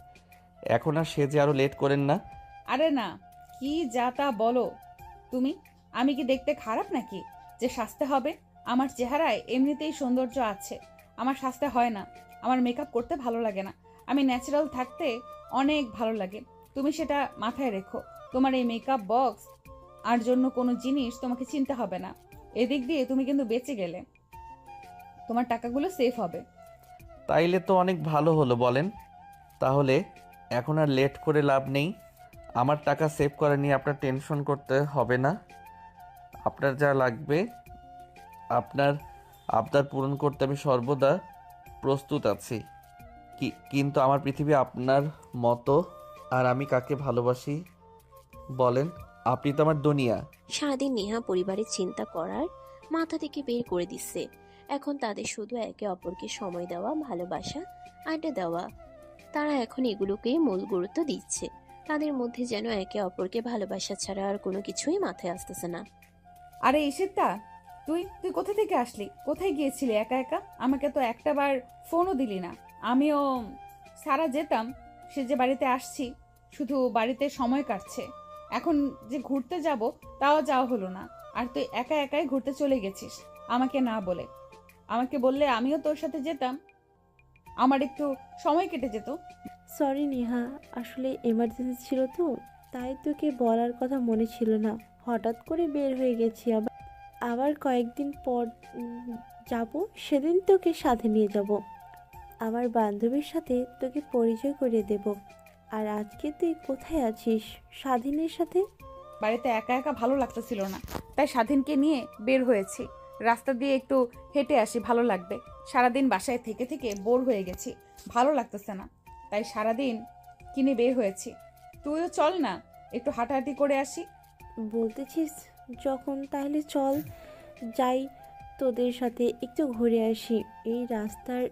S1: এখন আর সেজে আরও লেট করেন না।
S2: আরে না, কি যা তা বলো তুমি। আমি কি দেখতে খারাপ নাকি যে সাজতে হবে? আমার চেহারায় এমনিতেই সৌন্দর্য আছে, আমার সাজতে হয় না। আমার মেকআপ করতে ভালো লাগে না, আমি ন্যাচারাল থাকতে অনেক ভালো লাগে। তুমি সেটা মাথায় রেখো। তোমার এই মেকআপ বক্স আর জন্য কোনো জিনিস তোমাকে চিনতে হবে না। এদিক দিয়ে তুমি কিন্তু বেঁচে গেলে, তোমার টাকাগুলো সেফ হবে।
S1: তাইলে তো অনেক ভালো হলো বলেন। তাহলে এখন আর লেট করে লাভ নেই। আমার টাকা সেভ করা নিয়ে আপনার টেনশন করতে হবে না। আপনার যা লাগবে, আপনার আবদার পূরণ করতে আমি সর্বদা প্রস্তুত আছি। কিন্তু আমার পৃথিবী আপনার মতো, আর আমি কাকে ভালোবাসি বলেন? আপনি তো আমার দুনিয়া।
S3: সারাদিন নেহা পরিবারের চিন্তা করার মাথা থেকে বের করে দিচ্ছে। এখন তাদের শুধু একে অপরকে সময় দেওয়া, ভালোবাসা, আড্ডা দেওয়া। তারা এখন এগুলোকেই মূল গুরুত্ব দিচ্ছে। তাদের মধ্যে যেন একে অপরকে ভালোবাসা ছাড়া আর কোনো কিছুই মাথায় আসতেছে না।
S2: আরে ঈশিতা, তুই তুই কোথা থেকে আসলি? কোথায় গিয়েছিলি একা একা? আমাকে তো একটাবার ফোনও দিলি না। আমিও সারা যেতাম, সে যে বাড়িতে আসছি, শুধু বাড়িতে সময় কাটছে। এখন যে ঘুরতে যাব তাও যাওয়া হলো না। আর তুই একা একাই ঘুরতে চলে গেছিস আমাকে না বলে। আমাকে বললে আমিও তোর সাথে যেতাম, আমার একটু সময় কেটে যেত।
S4: সরি নেহা, আসলে এমার্জেন্সি ছিল তো, তাই তোকে বলার কথা মনে ছিল না। হঠাৎ করে বের হয়ে গেছি। আবার আবার কয়েকদিন পর যাব, সেদিন তোকে সাথে নিয়ে যাব। আমার বান্ধবীর সাথে তোকে পরিচয় করিয়ে দেব। আর আজকে তুই কোথায় আছিস? স্বাধীনের সাথে?
S2: বাড়িতে একা একা ভালো লাগতেছিল না, তাই স্বাধীনকে নিয়ে বের হয়েছি। রাস্তা দিয়ে একটু হেঁটে আসি, ভালো লাগবে। সারাদিন বাসায় থেকে থেকে বোর হয়ে গেছি, ভালো লাগতেছে না, তাই সারাদিন কিনে বের হয়েছি। তুইও চল না, একটু হাঁটাহাঁটি করে আসি।
S4: বলতেছিস যখন, তাহলে চল যাই, তোদের সাথে একটু ঘুরে আসি। এই রাস্তার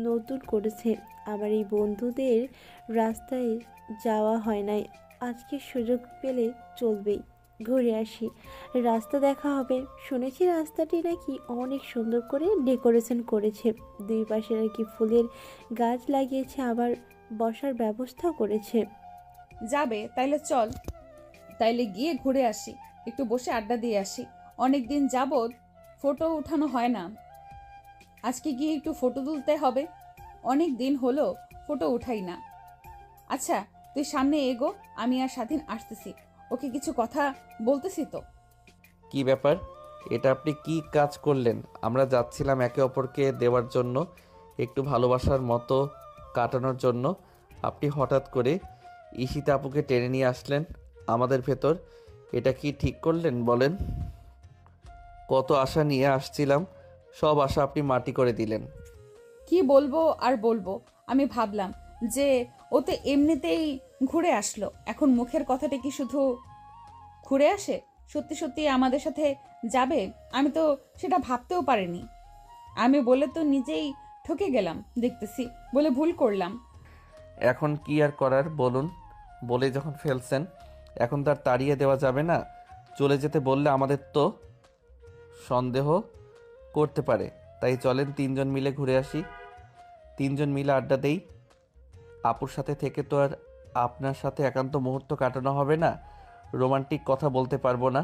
S4: নতুন করেছে, আমার এই বন্ধুদের রাস্তায় যাওয়া হয় নাই, আজকে সুযোগ পেলে চলবেই, ঘুরে আসি, রাস্তা দেখা হবে। শুনেছি রাস্তাটি নাকি অনেক সুন্দর করে ডেকোরেশন করেছে, দুই পাশে নাকি ফুলের গাছ লাগিয়েছে, আবার বসার ব্যবস্থাও করেছে।
S2: যাবে তাইলে চল, তাইলে গিয়ে ঘুরে আসি, একটু বসে আড্ডা দিয়ে আসি। অনেক দিন যাবৎ ফটো উঠানো হয় না, আজকে গিয়ে একটু ফটো তুলতে হবে। অনেক দিন হলো ফটো উঠাই না। আচ্ছা, তুই সামনে এগো, আমি আর স্বাধীন আসতেছি। ওকে কিছু কথা বলতেছি তো।
S1: কি ব্যাপার? এটা আপনি কি কাজ করলেন? আমরা যাচ্ছিলাম একে অপরকে দেওয়ার জন্য, একটু ভালোবাসার মতো কাটানোর জন্য। আপনি হঠাৎ করে ঈশিতা আপুকে টেনে নিয়ে আসলেন আমাদের ভেতর। এটা কি ঠিক করলেন বলেন? কত আশা নিয়ে আসছিলাম, সব আশা আপনি মাটি করে দিলেন।
S2: কি বলবো আর বলবো, আমি ভাবলাম যে ও তো এমনিতেই ঘুরে আসলো, এখন মুখের কথাটা কি শুধু ঘুরে আসে? সত্যি সত্যি আমাদের সাথে যাবে? আমি তো সেটা ভাবতেও পারিনি। আমি বলে তো নিজেই ঠকে গেলাম, দেখতেছি বলে ভুল করলাম।
S1: এখন কি আর করার বলুন? বলে যখন ফেলছেন, এখন তার তাড়িয়ে দেওয়া যাবে না। চলে যেতে বললে আমাদের তো সন্দেহ করতে পারে। তাই চলেন তিনজন মিলে ঘুরে আসি, তিনজন মিলে আড্ডা দেই। আপুর সাথে থেকে তো আর আপনার সাথে একান্ত মুহূর্ত কাটানো হবে না, রোমান্টিক কথা বলতে পারবো না,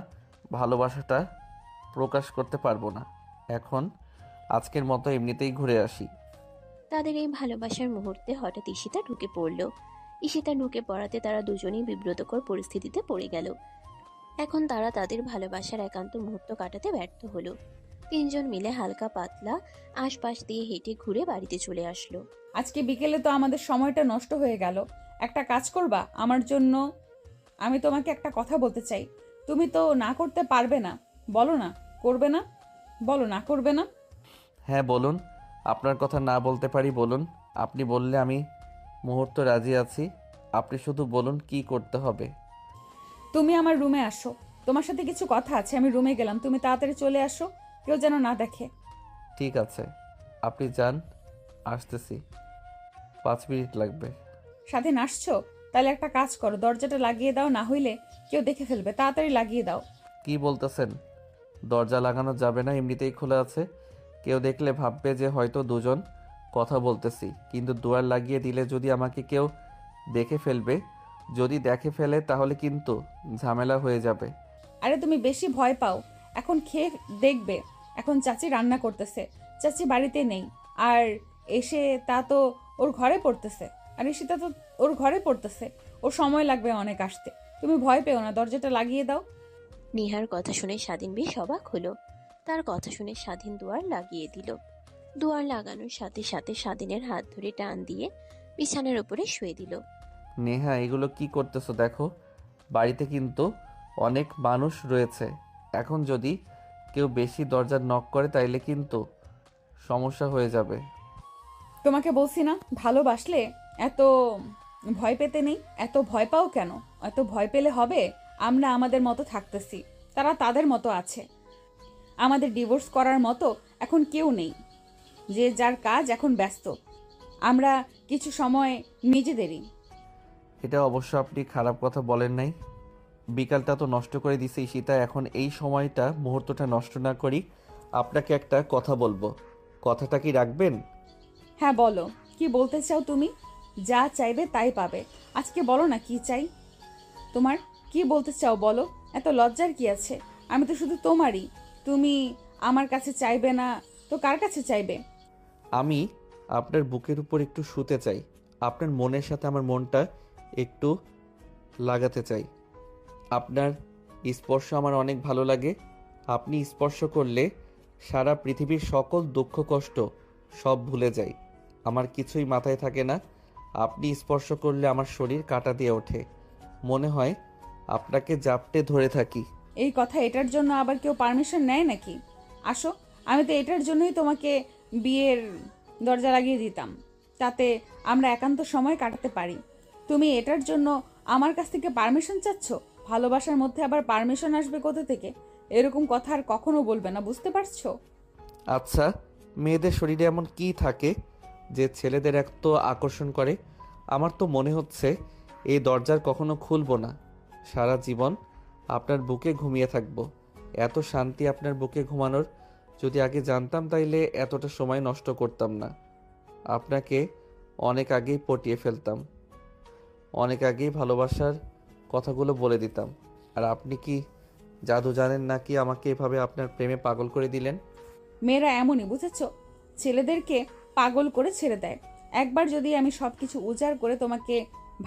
S1: ভালোবাসাটা প্রকাশ করতে পারবো না। এখন আজকের মতো এমনিতেই ঘুরে আসি।
S3: তাদের এই ভালোবাসার মুহূর্তে হঠাৎ ঈশিতা ঢুকে পড়ল। ঈশিতা ঢুকে পড়াতে তারা দুজনেই বিব্রতকর পরিস্থিতিতে পড়ে গেল। এখন তারা তাদের ভালোবাসার একান্ত মুহূর্ত কাটাতে ব্যর্থ হলো। তিনজন মিলে হালকা পাতলা আশপাশ দিয়ে হেঁটে ঘুরে বাড়িতে চলে আসলো।
S2: আজকে বিকেলে তো আমাদের সময়টা নষ্ট হয়ে গেল। একটা কাজ করবা আমার জন্য? আমি তোমাকে একটা কথা বলতে চাই। তুমি তো না করতে পারবে না। বলো না করবে না, বলো না করবে না।
S1: হ্যাঁ বলুন, আপনার কথা না বলতে পারি বলুন। আপনি বললে আমি মুহূর্ত রাজি আছি। আপনি শুধু বলুন কি করতে হবে।
S2: তুমি আমার রুমে আসো, তোমার সাথে কিছু কথা আছে। আমি রুমে গেলাম, তুমি তাড়াতাড়ি চলে আসো, কেউ যেন না দেখে।
S1: ঠিক আছে, আপনি যান, আসতেছি। 5 মিনিট লাগবে।
S2: স্বাধীন আসছো? তাহলে একটা কাজ করো, দরজাটা লাগিয়ে দাও, না হইলে কেউ দেখে ফেলবে। তাড়াতাড়ি লাগিয়ে দাও।
S1: কি বলতেছেন? দরজা লাগানো যাবে না, এমনিতেই খোলা আছে। কেউ দেখলে ভাববে যে হয়তো দুজন কথা বলতেছি, কিন্তু দুয়ার লাগিয়ে দিলে যদি আমাকে কেউ দেখে ফেলবে, যদি দেখে ফেলে তাহলে কিন্তু ঝামেলা হয়ে যাবে।
S2: আরে তুমি বেশি ভয় পাও। এখন খেয়ে দেখবে। এখন চাচি রান্না করতেছে, চাচি বাড়িতে নেই। আর এসে তা তো ওর ঘরে পড়তেছে, আর এসে তা তো ওর ঘরে পড়তেছে। ওর সময় লাগবে অনেক আসতে। তুমি ভয় পেও না, দরজাটা লাগিয়ে দাও।
S3: নিহার কথা শুনে স্বাধীন বেশ অবাক হলো। তার কথা শুনে স্বাধীন দুয়ার লাগিয়ে দিল। দুয়ার লাগানোর সাথে সাথে স্বাধীনের হাত ধরে টান দিয়ে বিছানার উপরে শুয়ে দিল।
S1: নেহা, এগুলো কি করতেছো দেখো? বাড়িতে কিন্তু অনেক মানুষ রয়েছে। এখন যদি কেউ বেশি দরজা নক করে তাইলে কিন্তু সমস্যা হয়ে যাবে।
S2: তোমাকে বলছি না, ভালোবাসলে এত ভয় পেতে নেই। এত ভয় পাও কেন? এত ভয় পেলে হবে? আমরা আমাদের মতো থাকতেছি, তারা তাদের মতো আছে। আমাদের ডিভোর্স করার মতো এখন কেউ নেই। যে যার কাজ এখন ব্যস্ত। আমরা কিছু সময় নিজেদেরই।
S1: এটা অবশ্য আপনি খারাপ কথা বলেন নাই। বিকালটা তো নষ্ট করে দিছে ঈশিতা। এখন এই সময়টা মুহূর্তটা নষ্ট না করি, আপনাকে একটা কথা বলবো। কথাটা কি রাখবেন?
S2: হ্যাঁ বলো, কি বলতে চাও তুমি? যা চাইবে তাই পাবে। আজকে বলো না কি চাই তোমার। কি বলতে চাও বলো। এত লজ্জার কি আছে? আমি তো শুধু তোমারই। তুমি আমার কাছে চাইবে না তো কার কাছে চাইবে?
S1: আমি আপনার বুকের উপর একটু শুতে চাই। আপনার মনের সাথে আমার মনটা একটু লাগাতে চাই। আপনার স্পর্শ আমার অনেক ভালো লাগে। আপনি স্পর্শ করলে সারা পৃথিবীর সকল দুঃখ কষ্ট সব ভুলে যাই। আমার কিছুই মাথায় থাকে না। আপনি স্পর্শ করলে আমার শরীর কাঁটা দিয়ে ওঠে। মনে হয় আপনাকে জাপটে ধরে থাকি।
S2: এই কথা এটার জন্য আবার কেউ পারমিশন নেয় নাকি? আসো, আমি তো এটার জন্যই তোমাকে বিয়ের দরজা লাগিয়ে দিতাম, তাতে আমরা একান্ত সময় কাটাতে পারি। তুমি এটার জন্য আমার কাছ থেকে পারমিশন চাচ্ছ? ভালোবাসার মধ্যে আবার পারমিশন আসবে কোথা থেকে? এরকম কথা আর কখনো বলবে না, বুঝতে পারছো?
S1: আচ্ছা, মেয়েদের শরীরে এমন কি থাকে যে ছেলেদের এত আকর্ষণ করে? আমার তো মনে হচ্ছে এই দরজার কখনো খুলবো না। সারা জীবন আপনার বুকে ঘুমিয়ে থাকবো। এত শান্তি আপনার বুকে ঘুমানোর যদি আগে জানতাম তাইলে এতটা সময় নষ্ট করতাম না। আপনাকে অনেক আগেই পটিয়ে ফেলতাম। অনেক আগেই ভালোবাসার কথাগুলো বলে দিতাম। আর আপনি কি জাদু জানেন নাকি আমাকে এভাবে আপনার প্রেমে পাগল করে দিলেন?
S2: মেয়েরা এমনই, বুঝেছ? ছেলেদেরকে পাগল করে ছেড়ে দেয়। একবার যদি আমি সবকিছু উজাড় করে তোমাকে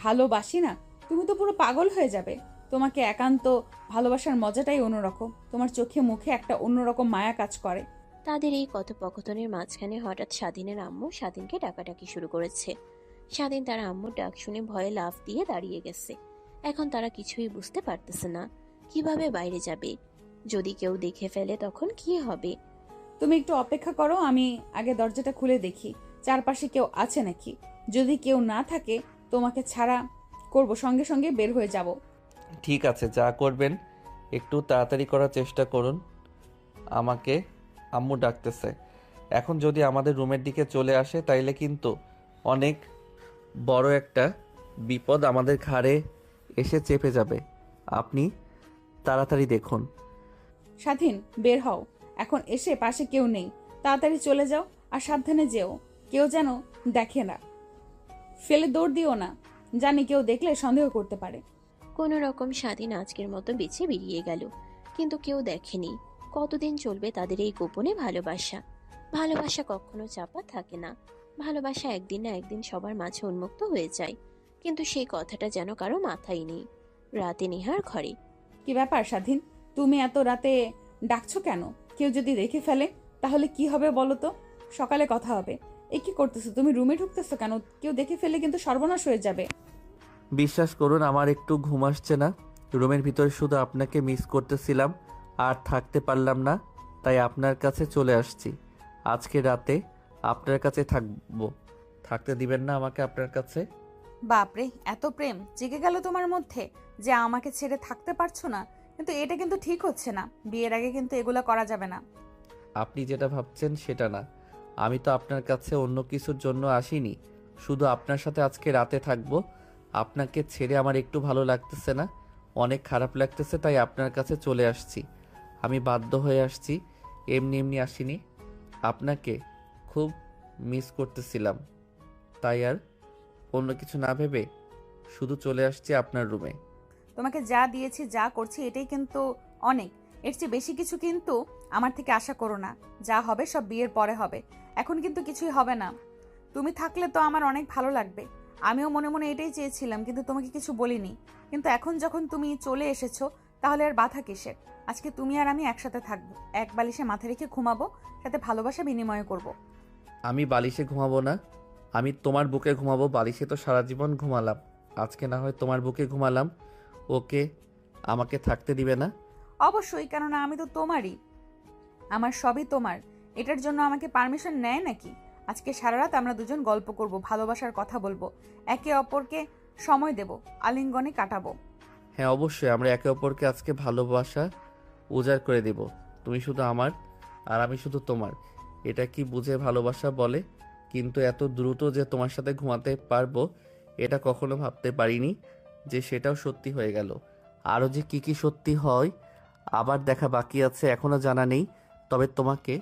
S2: ভালোবাসি না, তুমি তো পুরো পাগল হয়ে যাবে। তোমাকে একান্ত ভালোবাসার মজাটাই অন্যরকম। তোমার চোখে মুখে একটা অন্যরকম মায়া কাজ করে।
S3: তাদের এই কথোপকথনের মাঝখানে হঠাৎ স্বাধীনের আম্মু স্বাধীনকে ডাকাডাকি শুরু করেছে। স্বাধীন তার আম্মুর ডাক শুনে ভয়ে লাফ দিয়ে দাঁড়িয়ে গেছে। এখন তারা কিছুই বুঝতে পারতেছে না কিভাবে বাইরে যাবে। যদি কেউ দেখে ফেলে তখন কি হবে?
S2: তুমি একটু অপেক্ষা করো, আমি আগে দরজাটা খুলে দেখি চারপাশে কেউ আছে নাকি। যদি কেউ না থাকে তোমাকে ছাড়া করব, সঙ্গে সঙ্গে বের হয়ে যাব।
S1: ঠিক আছে, যা করবেন একটু তাড়াতাড়ি করার চেষ্টা করুন। আমাকে আম্মু ডাকতেছে। এখন যদি আমাদের রুমের দিকে চলে আসে তাইলে কিন্তু অনেক বড় একটা বিপদ আমাদের ঘাড়ে এসে চেপে যাবে। আপনি তাড়াতাড়ি দেখুন।
S2: স্বাধীন, বের হও। এখন এসে পাশে কেউ নেই, তাড়াতাড়ি চলে যাও। আর সাবধানে যেও, কেউ যেন দেখে না। ফেলে দৌড় দিও না, জানি কেউ দেখলে সন্দেহ করতে পারে।
S3: কোনো রকম স্বাধীন আজকের মতো বেঁচে বেরিয়ে গেল, কিন্তু কেউ দেখেনি। কতদিন চলবে তাদের এই গোপনে ভালোবাসা? ভালোবাসা কখনো চাপা থাকে না। ভালোবাসা একদিন না একদিন সবার মাঝে উন্মুক্ত হয়ে যায়, কিন্তু সেই কথাটা যেন কারো মাথায় নেই। রাতে নেহার ঘরে।
S2: কি ব্যাপার স্বাধীন, তুমি এত রাতে ডাকছো কেন? কেউ যদি দেখে ফেলে তাহলে কি হবে বলো তো? সকালে কথা হবে। এ কি করতেছো তুমি? রুমে ঢুকতেছো কেন? কেউ দেখে ফেলে কিন্তু সর্বনাশ হয়ে যাবে।
S1: বিশ্বাস করুন, আমার একটু ঘুম আসছে না। রুমের ভিতরে শুধু আপনাকে মিস করতেছিলাম, আর থাকতে পারলাম না, তাই আপনার কাছে চলে আসছি। আজকে রাতে আপনার কাছে থাকবো। থাকতে দিবেন না আমাকে আপনার কাছে?
S2: বাপরে, এত প্রেম জেগে গেল তোমার মধ্যে যে আমাকে ছেড়ে থাকতে পারছো না? কিন্তু এটা কিন্তু ঠিক হচ্ছে না। বিয়ের আগে কিন্তু এগুলো করা যাবে না।
S1: আপনি যেটা ভাবছেন সেটা না। আমি তো আপনার কাছে অন্য কিছুর জন্য আসিনি, শুধু আপনার সাথে আজকে রাতে থাকবো। আপনাকে ছেড়ে আমার একটু ভালো লাগতেছে না, অনেক খারাপ লাগতেছে, তাই আপনার কাছে চলে আসছি। আমি বাধ্য হয়ে আসছি, এমনি এমনি আসিনি। আপনাকে খুব মিস করতেছিলাম, তাই আর অন্য কিছু না ভেবে শুধু চলে আসছি আপনার রুমে।
S2: তোমাকে যা দিয়েছি, যা করছি, এটাই কিন্তু অনেক। এর চেয়ে বেশি কিছু কিন্তু আমার থেকে আশা করো না। যা হবে সব বিয়ের পরে হবে, এখন কিন্তু কিছুই হবে না। তুমি থাকলে তো আমার অনেক ভালো লাগবে। আমিও মনে মনে এটাই চেয়েছিলাম, কিন্তু তোমাকে কিছু বলিনি। কিন্তু এখন যখন তুমি চলে এসেছো, তাহলে আর বাধা কিসের? আজকে তুমি আর আমি একসাথে থাকবো, এক বালিশে মাথা রেখে ঘুমাবো, সাথে ভালোবাসা বিনিময় করব।
S1: আমি বালিশে ঘুমাবো না, আমি তোমার বুকে ঘুমাবো। বালিশে তো সারা জীবন ঘুমালাম, আজকে না হয় তোমার বুকে ঘুমালাম। ওকে, আমাকে থাকতে দিবে না?
S2: অবশ্যই, কেননা আমি তো তোমারই। আমার সবই তোমার। এটার জন্য আমাকে পারমিশন নেয় নাকি? আজকে সারা রাত আমরা দুজন গল্প করব, ভালোবাসার কথা বলবো, একে অপরকে সময় দেব, আলিঙ্গনে কাটাবো।
S1: হ্যাঁ অবশ্যই, আমরা একে অপরকে আজকে ভালোবাসা উজাড় করে দেব। তুমি শুধু আমার আর আমি শুধু তোমার, এটা কি বুঝে ভালোবাসা বলে? কিন্তু এত দ্রুত যে তোমার সাথে ঘুমাতে পারবো, এটা কখনো ভাবতে পারিনি যে সেটাও সত্যি হয়ে গেল। আরও যে কি কি সত্যি হয় আবার দেখা বাকি আছে, এখনো জানা নেই। তবে তোমাকে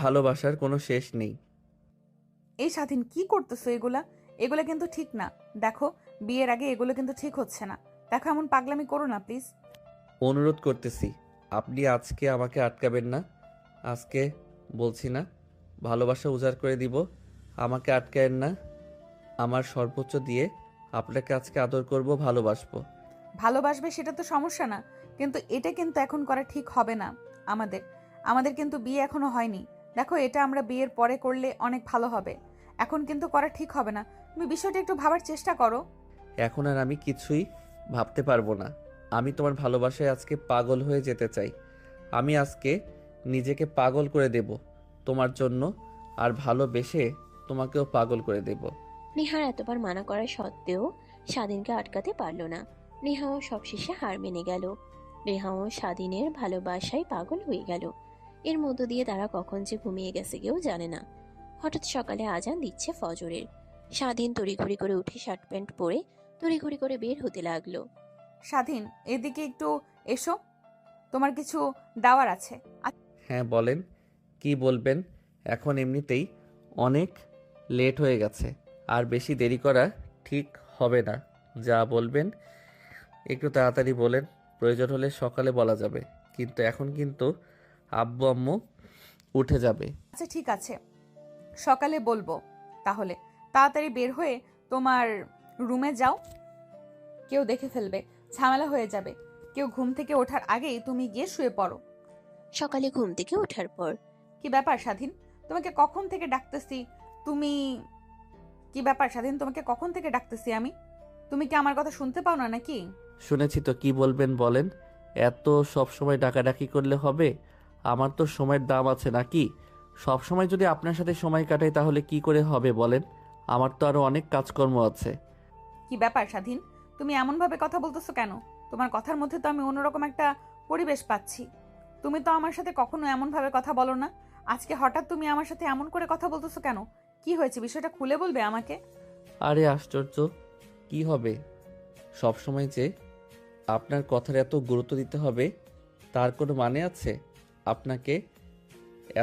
S1: ভালোবাসার কোনো শেষ নেই।
S2: এই স্বাধীন, কি করতেছো এগুলা? এগুলা কিন্তু ঠিক না। দেখো, বিয়ের আগে এগুলো কিন্তু ঠিক হচ্ছে না। দেখো, এমন পাগলামি করো না প্লিজ।
S1: অনুরোধ করতেছি, আপনি আজকে আমাকে আটকাবেন না। আজকে বলছি না, ভালোবাসা উজাড় করে দিব, আমাকে আটকায়েন না। আমার সর্বোচ্চ দিয়ে আপনাকে আজকে আদর করব, ভালোবাসবো।
S2: ভালোবাসবে সেটা তো সমস্যা না, কিন্তু এটা কিন্তু এখন করা ঠিক হবে না। আমাদের আমাদের কিন্তু বিয়ে এখনো হয়নি। দেখো, এটা আমরা বিয়ের পরে করলে অনেক ভালো হবে। এখন কিন্তু করা ঠিক হবে না। তুমি বিষয়টা একটু ভাবার চেষ্টা করো।
S1: এখন আর আমি কিছুই ভাবতে পারবো না। আমি তোমার ভালোবাসায় আজকে পাগল হয়ে যেতে চাই। আমি আজকে নিজেকে পাগল করে দেব তোমার জন্য, আর ভালোবেসে তোমাকেও পাগল করে দেব।
S3: নেহার এতবার মানা করা সত্ত্বেও স্বাধীনকে আটকাতে পারল না। নেহাও সবশেষে হার মেনে গেল। নেহাও স্বাধীনের ভালোবাসায় পাগল হয়ে গেল। এর মধ্য দিয়ে তারা কখন যে ঘুমিয়ে গেছে কেউ জানে না। হঠাৎ সকালে আজান দিচ্ছে ফজরের। স্বাধীন তড়িঘড়ি করে উঠে শার্ট প্যান্ট পরে তড়িঘড়ি করে বের হতে লাগলো।
S2: স্বাধীন, এদিকে একটু এসো, তোমার কিছু দাওয়ার আছে।
S1: হ্যাঁ বলেন, কি বলবেন? এখন এমনিতেই অনেক লেট হয়ে গেছে, আর বেশি দেরি করা ঠিক হবে না। যা বলবেন একটু তাড়াতাড়ি বলেন, প্রয়োজন হলে সকালে বলা যাবে, কিন্তু এখন কিন্তু আব্বু আম্মু উঠে যাবে।
S2: আচ্ছা ঠিক আছে, সকালে বলবো। তাহলে তাড়াতাড়ি বের হয়ে তোমার রুমে যাও, কেউ দেখে ফেলবে, ঝামেলা হয়ে যাবে। কেউ ঘুম থেকে ওঠার আগেই তুমি গিয়ে শুয়ে পড়ো।
S3: সকালে ঘুম থেকে ওঠার পর
S2: কি ব্যাপার স্বাধীন, তোমাকে কখন থেকে ডাকতেছি? তুমি কি ব্যাপার স্বাধীন, তোমাকে কখন থেকে ডাকতেছি আমি? তুমি কি আমার কথা শুনতে পাও না নাকি?
S1: শুনেছি তো, কি বলবেন বলেন। এত সব সময় ডাকাডাকি করলে হবে? আমার তো সময়ের দাম আছে নাকি? সব সময় যদি আপনার সাথে সময় কাটাই তাহলে কি করে হবে বলেন? আমার তো আরো অনেক কাজকর্ম আছে।
S2: কি ব্যাপার স্বাধীন, তুমি এমন ভাবে কথা বলতেছো কেন? তোমার কথার মধ্যে তো আমি অন্যরকম একটা পরিবেশ পাচ্ছি। তুমি তো আমার সাথে কখনো এমন ভাবে কথা বলো না। আজকে হঠাৎ তুমি আমার সাথে এমন করে কথা বলতেছো কেন? কি হয়েছে, বিষয়টা খুলে বলবে আমাকে?
S1: আরে আশ্চর্য, কি হবে? সব সময় যে আপনার কথার এত গুরুত্ব দিতে হবে তার কোনো মানে আছে? আপনাকে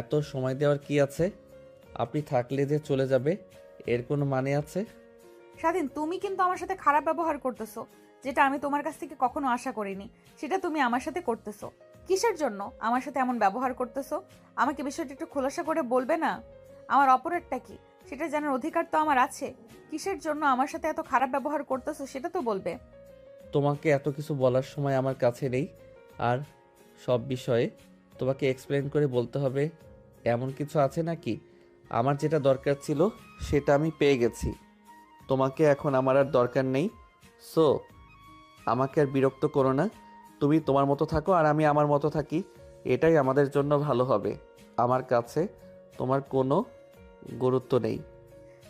S1: এত সময় দেওয়ার কি আছে? আপনি থাকলে যে চলে যাবে এর কোনো মানে আছে?
S2: স্বাধীন, তুমি কিন্তু আমার সাথে খারাপ ব্যবহার করতেছো, যেটা আমি তোমার কাছ থেকে কখনো আশা করিনি, সেটা তুমি আমার সাথে করতেছো। কিসের জন্য আমার সাথে এমন ব্যবহার করতেছো? আমাকে বিষয়টা একটু খোলাসা করে বলবে না? আমার অপরাধটা কি সেটা জানার অধিকার তো আমার আছে। কিসের জন্য আমার সাথে এত খারাপ ব্যবহার করতেছো সেটা তো বলবে।
S1: তোমাকে এত কিছু বলার সময় আমার কাছে নেই। আর সব বিষয়ে তোমাকে এক্সপ্লেন করে বলতে হবে এমন কিছু আছে নাকি? আমার যেটা দরকার ছিল সেটা আমি পেয়ে গেছি। তোমাকে এখন আমার আর দরকার নেই। সো আমাকে আর বিরক্ত করো না। তুমি তোমার মতো থাকো আর আমি আমার মতো থাকি। এটাই আমাদের জন্য ভালো হবে। আমার কাছে তোমার কোনো গুরুত্ব নেই।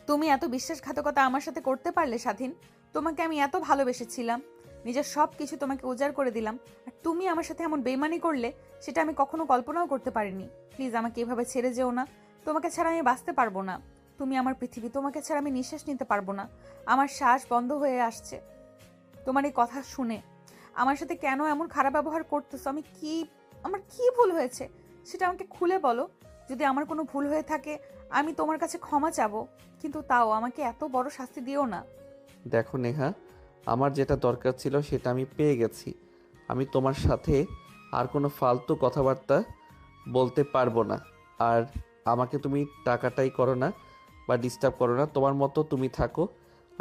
S2: তুমি এত বিশ্বাসঘাতকতা আমার সাথে করতে পারলে স্বাধীন? তোমাকে আমি এত ভালোবেসেছিলাম, নিজের সব কিছু তোমাকে উজাড় করে দিলাম, আর তুমি আমার সাথে এমন বেইমানি করলে সেটা আমি কখনো কল্পনাও করতে পারিনি। প্লিজ আমাকে এভাবে ছেড়ে যেও না। তোমাকে ছাড়া আমি বাঁচতে পারবো না। তুমি আমার পৃথিবী, তোমাকে ছাড়া আমি নিঃশ্বাস নিতে পারবো না। আমার শ্বাস বন্ধ হয়ে আসছে তোমার এই কথা শুনে। আমার সাথে কেন এমন খারাপ ব্যবহার করতেছো? আমার কি ভুল হয়েছে সেটা আমাকে খুলে বলো। যদি আমার কোনো ভুল হয়ে থাকে আমি তোমার কাছে ক্ষমা চাবো, কিন্তু তাও আমাকে এত বড় শাস্তি দিও না।
S1: দেখো নেহা, আমার যেটা দরকার ছিল সেটা আমি পেয়ে গেছি। আমি তোমার সাথে আর কোনো ফালতু কথাবার্তা বলতে পারবো না। আর আমাকে তুমি টাকাটাই করো না বা ডিস্টার্ব করো না। তোমার মতো তুমি থাকো,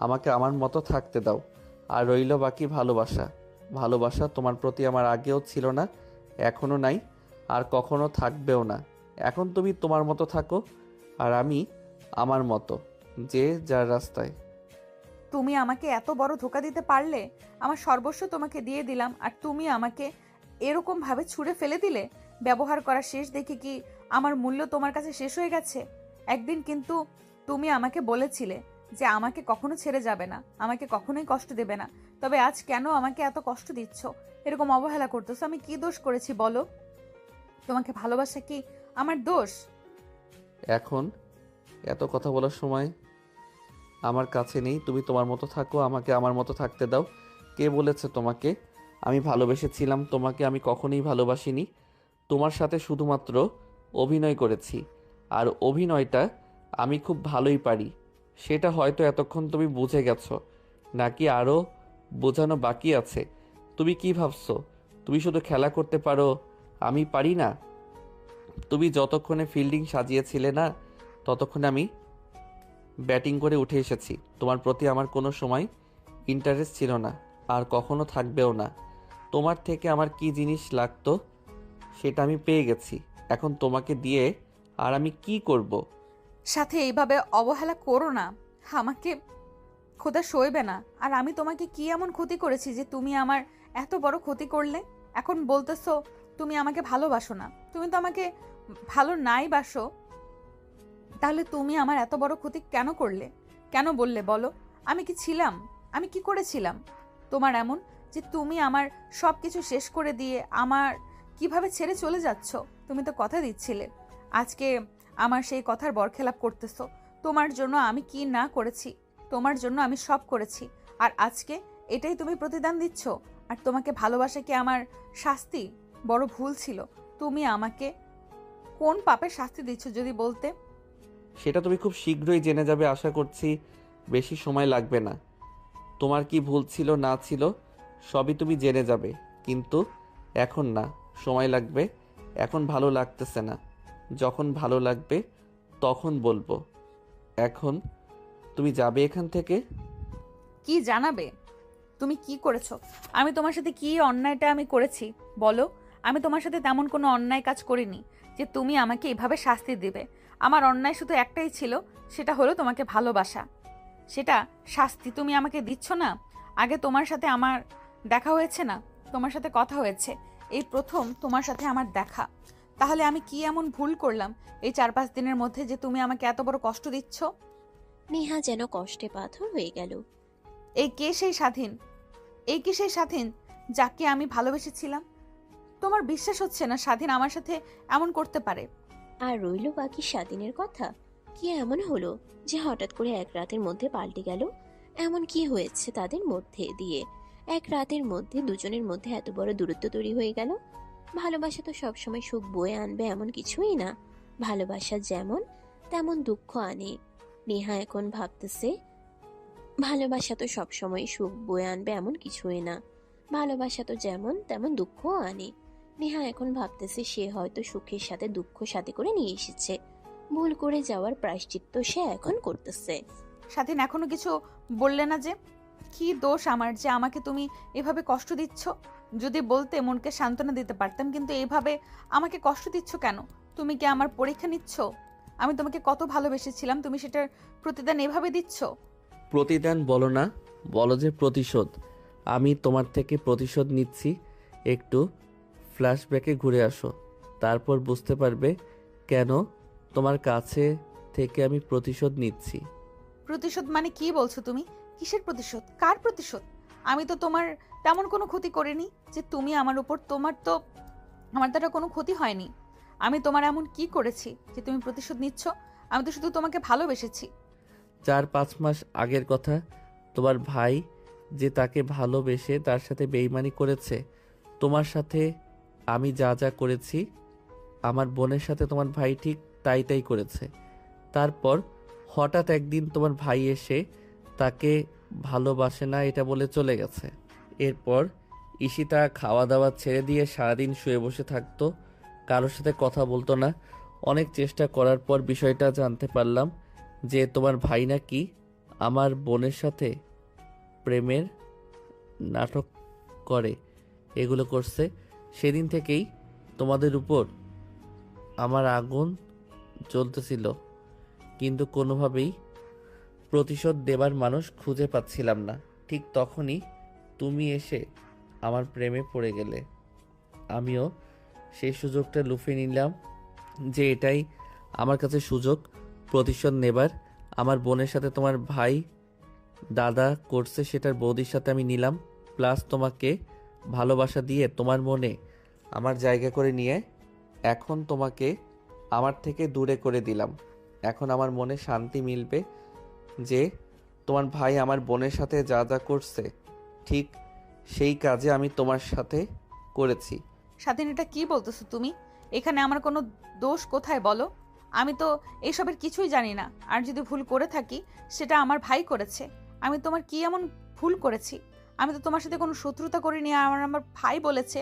S1: আমাকে আমার মতো থাকতে দাও। আর রইল বাকি ভালোবাসা। ভালোবাসা তোমার প্রতি আমার আগেও ছিল না, এখনও নাই, আর কখনো থাকবেও না। এখন তুমি তোমার মতো থাকো আর আমি আমার মতো, যে যার রাস্তায়।
S2: তুমি আমাকে এত বড় ধোঁকা দিতে পারলে? আমার সর্বস্ব তোমাকে দিয়ে দিলাম আর তুমি আমাকে এরকম ভাবে ছুঁড়ে ফেলে দিলে? ব্যবহার করা শেষ দেখে কি আমার মূল্য তোমার কাছে শেষ হয়ে গেছে? একদিন কিন্তু তুমি আমাকে বলেছিলে যে আমাকে কখনো ছেড়ে যাবে না, আমাকে কখনোই কষ্ট দেবে না। তবে আজ কেন আমাকে এত কষ্ট দিচ্ছ, এরকম অবহেলা করতেছো? আমি কি দোষ করেছি বলো? তোমাকে ভালোবাসা কি আমার দোষ?
S1: এখন এত কথা বলার সময় আমার কাছে নেই। তুমি তোমার মতো থাকো, আমাকে আমার মতো থাকতে দাও। কে বলেছে তোমাকে আমি ভালোবেসেছিলাম? তোমাকে আমি কখনোই ভালোবাসিনি। তোমার সাথে শুধুমাত্র অভিনয় করেছি, আর অভিনয়টা আমি খুব ভালোই পারি। সেটা হয়তো এতক্ষণ তুমি বুঝে গেছো, নাকি আরও বোঝানো বাকি আছে? তুমি কি ভাবছো তুমি শুধু খেলা করতে পারো, আমি পারি না? তুমি যতক্ষণে ফিল্ডিং সাজিয়েছিলে না, ততক্ষণে আমি ব্যাটিং করে উঠে এসেছি। তোমার প্রতি আমার কোনো সময় ইন্টারেস্ট ছিল না, আর কখনো থাকবেও না। তোমার থেকে আমার কি জিনিস লাগতো সেটা আমি পেয়ে গেছি। এখন তোমাকে দিয়ে আর আমি কি করব?
S2: সাথে এইভাবে অবহেলা করো না। আমাকে খোদা সইবে না। আর আমি তোমাকে কি এমন ক্ষতি করেছি যে তুমি আমার এত বড় ক্ষতি করলে? এখন বলতেছো তুমি আমাকে ভালোবাসো না। তুমি তো আমাকে ভালো নাই বাসো, তাহলে তুমি আমার এত বড় ক্ষতি কেন করলে? কেন বললে বলো? আমি কি ছিলাম? আমি কি করেছিলাম তোমার এমন যে তুমি আমার সব কিছু শেষ করে দিয়ে আমার কিভাবে ছেড়ে চলে যাচ্ছ? তুমি তো কথা দিচ্ছিলে। আজকে আমার সেই কথার বরখেলাপ করতেছো। তোমার জন্য আমি কি না করেছি, তোমার জন্য আমি সব করেছি, আর আজকে এটাই তুমি প্রতিদান দিচ্ছ? আর তোমাকে ভালোবাসা কি আমার শাস্তি? বড় ভুল ছিল। তুমি আমাকে কোন পাপের শাস্তি দিচ্ছ যদি বলতে?
S1: সেটা তুমি খুব শীঘ্রই জেনে যাবে, আশা করছি বেশি সময় লাগবে না। তোমার কি ভুল ছিল না ছিল সবই তুমি জেনে যাবে, কিন্তু এখন না, সময় লাগবে। এখন ভালো লাগতেছে না, যখন ভালো লাগবে তখন বলবো। এখন তুমি যাবে এখান থেকে।
S2: কি জানাবে? তুমি কি করেছো? আমি তোমার সাথে কি অন্যায়টা আমি করেছি বলো? আমি তোমার সাথে তেমন কোনো অন্যায় কাজ করিনি যে তুমি আমাকে এভাবে শাস্তি দিবে। আমার অন্যায় শুধু একটাই ছিল, সেটা হলো তোমাকে ভালোবাসা। সেটা শাস্তি তুমি আমাকে দিচ্ছ না। আগে তোমার সাথে আমার দেখা হয়েছে না, তোমার সাথে কথা হয়েছে, এই প্রথম তোমার সাথে আমার দেখা। তাহলে আমি কি এমন ভুল করলাম এই 4-5 দিনের মধ্যে যে তুমি আমাকে এত বড় কষ্ট দিচ্ছ?
S3: নেহা যেন কষ্টে পাথর হয়ে গেল।
S2: এই কে সেই স্বাধীন? এই কি সেই স্বাধীন যাকে আমি ভালোবেসেছিলাম? তোমার বিশ্বাস হচ্ছে না স্বাধীন আমার সাথে এমন করতে পারে?
S3: আর রইল বাকি স্বাধীনের কথা। কি এমন হলো যে হঠাৎ করে এক রাতের মধ্যে পাল্টে গেল? এমন কি হয়েছে তাদের মধ্যে দিয়ে এক রাতের মধ্যে দুজনের মধ্যে এত বড় দূরত্ব তৈরি হয়ে গেল? ভালোবাসা তো সবসময় সুখ বয়ে আনবে এমন কিছুই না। ভালোবাসা যেমন তেমন দুঃখ আনে। নেহা এখন ভাবতেছে ভালোবাসা তো সবসময় সুখ বয়ে আনবে এমন কিছুই না। ভালোবাসা তো যেমন তেমন দুঃখও আনে। নেহা এখন ভাবতেছে সে হয়তো সুখের সাথে দুঃখ সাথে করে নিয়ে এসেছে। ভুল করে যাওয়ার প্রায়শ্চিত্ত সে এখন করতেছে।
S2: স্বাধীন এখনো কিছু বললে না যে? কি দোষ আমার যে আমাকে তুমি এভাবে কষ্ট দিচ্ছ? যদি বলতে মনকে সান্ত্বনা দিতে পারতাম, কিন্তু এভাবে আমাকে কষ্ট দিচ্ছ কেন? তুমি কি আমার পরীক্ষা নিচ্ছ? আমি তোমাকে কত ভালোবেসেছিলাম, তুমি সেটার প্রতিদান এভাবে দিচ্ছ?
S1: প্রতিদান বলো না, বলো যে প্রতিশোধ। আমি তোমার থেকে প্রতিশোধ নিচ্ছি। একটু ফ্ল্যাশব্যাকে ঘুরে আসো, তারপর বুঝতে পারবে কেন তোমার কাছে থেকে আমি প্রতিশোধ নিচ্ছি।
S2: প্রতিশোধ মানে কি বলছো তুমি? কিসের প্রতিশোধ? কার প্রতিশোধ? আমি তো তোমার তেমন কোনো ক্ষতি করিনি যে তুমি আমার উপর, আমার দ্বারা কোনো ক্ষতি হয়নি। আমি তোমার এমন কি করেছি যে তুমি প্রতিশোধ নিচ্ছ? আমি তো শুধু তোমাকে ভালোবেসেছি।
S1: 4-5 মাস আগের কথা, তোমার ভাই যে তাকে ভালোবেসে তার সাথে বেইমানি করেছে, তোমার সাথে আমি যা যা করেছি আমার বোনের সাথে তোমার ভাই ঠিক তাই তাই করেছে। তারপর হঠাৎ একদিন তোমার ভাই এসে তাকে ভালোবাসে না এটা বলে চলে গেছে। এরপর ঈশিতা খাওয়া দাওয়া ছেড়ে দিয়ে সারাদিন শুয়ে বসে থাকতো, কারোর সাথে কথা বলতো না। অনেক চেষ্টা করার পর বিষয়টা জানতে পারলাম যে তোমার ভাই নাকি আমার বোনের সাথে প্রেমের নাটক করে, এগুলো করছে। সেদিন থেকেই তোমাদের উপর আমার আগুন জ্বলতেছিল, কিন্তু কোনোভাবেই প্রতিশোধ দেবার মানুষ খুঁজে পাচ্ছিলাম না। ঠিক তখনই তুমি এসে আমার প্রেমে পড়ে গেলে। আমিও সেই সুযোগটা লুফে নিলাম যে এটাই আমার কাছে সুযোগ প্রতিশোধ নেবার। আমার বোনের সাথে তোমার ভাই দাদা করছে, সেটার বৌদির সাথে আমি নিলাম। প্লাস তোমাকে ভালোবাসা দিয়ে তোমার মনে আমার জায়গা করে নিয়ে এখন তোমাকে আমার থেকে দূরে করে দিলাম। এখন আমার মনে শান্তি মিলবে যে তোমার ভাই আমার বোনের সাথে যা যা করছে ঠিক সেই কাজে আমি তোমার সাথে করেছি।
S2: স্বাধীন, এটা কি বলতেছো তুমি? এখানে আমার কোনো দোষ কোথায় বলো? আমি তো এইসবের কিছুই জানি না। আর যদি ভুল করে থাকি সেটা আমার ভাই করেছে। আমি তোমার কি এমন ভুল করেছি? আমি তো তোমার সাথে কোনো শত্রুতা করিনি। আর আমার ভাই বলেছে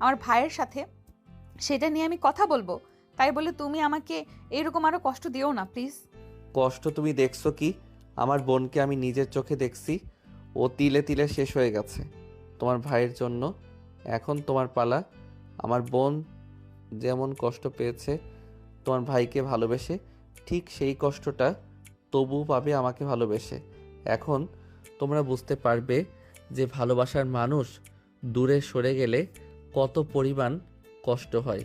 S2: আমার ভাইয়ের সাথে সেটা নিয়ে আমি কথা বলবো। তাই বলে তুমি আমাকে এরকম আরো কষ্ট দিও না প্লিজ।
S1: কষ্ট তুমি দেখছো কি? আমার বোনকে আমি নিজের চোখে দেখছি, ও তিলে তিলে শেষ হয়ে গেছে তোমার ভাইয়ের জন্য। এখন তোমার পালা। আমার বোন যেমন কষ্ট পেয়েছে তোমার ভাইকে ভালোবেসে, ঠিক সেই কষ্টটা তবু পাবে আমাকে ভালোবেসে। এখন তোমরা বুঝতে পারবে যে ভালোবাসার মানুষ দূরে সরে গেলে কত পরিমাণ কষ্ট হয়।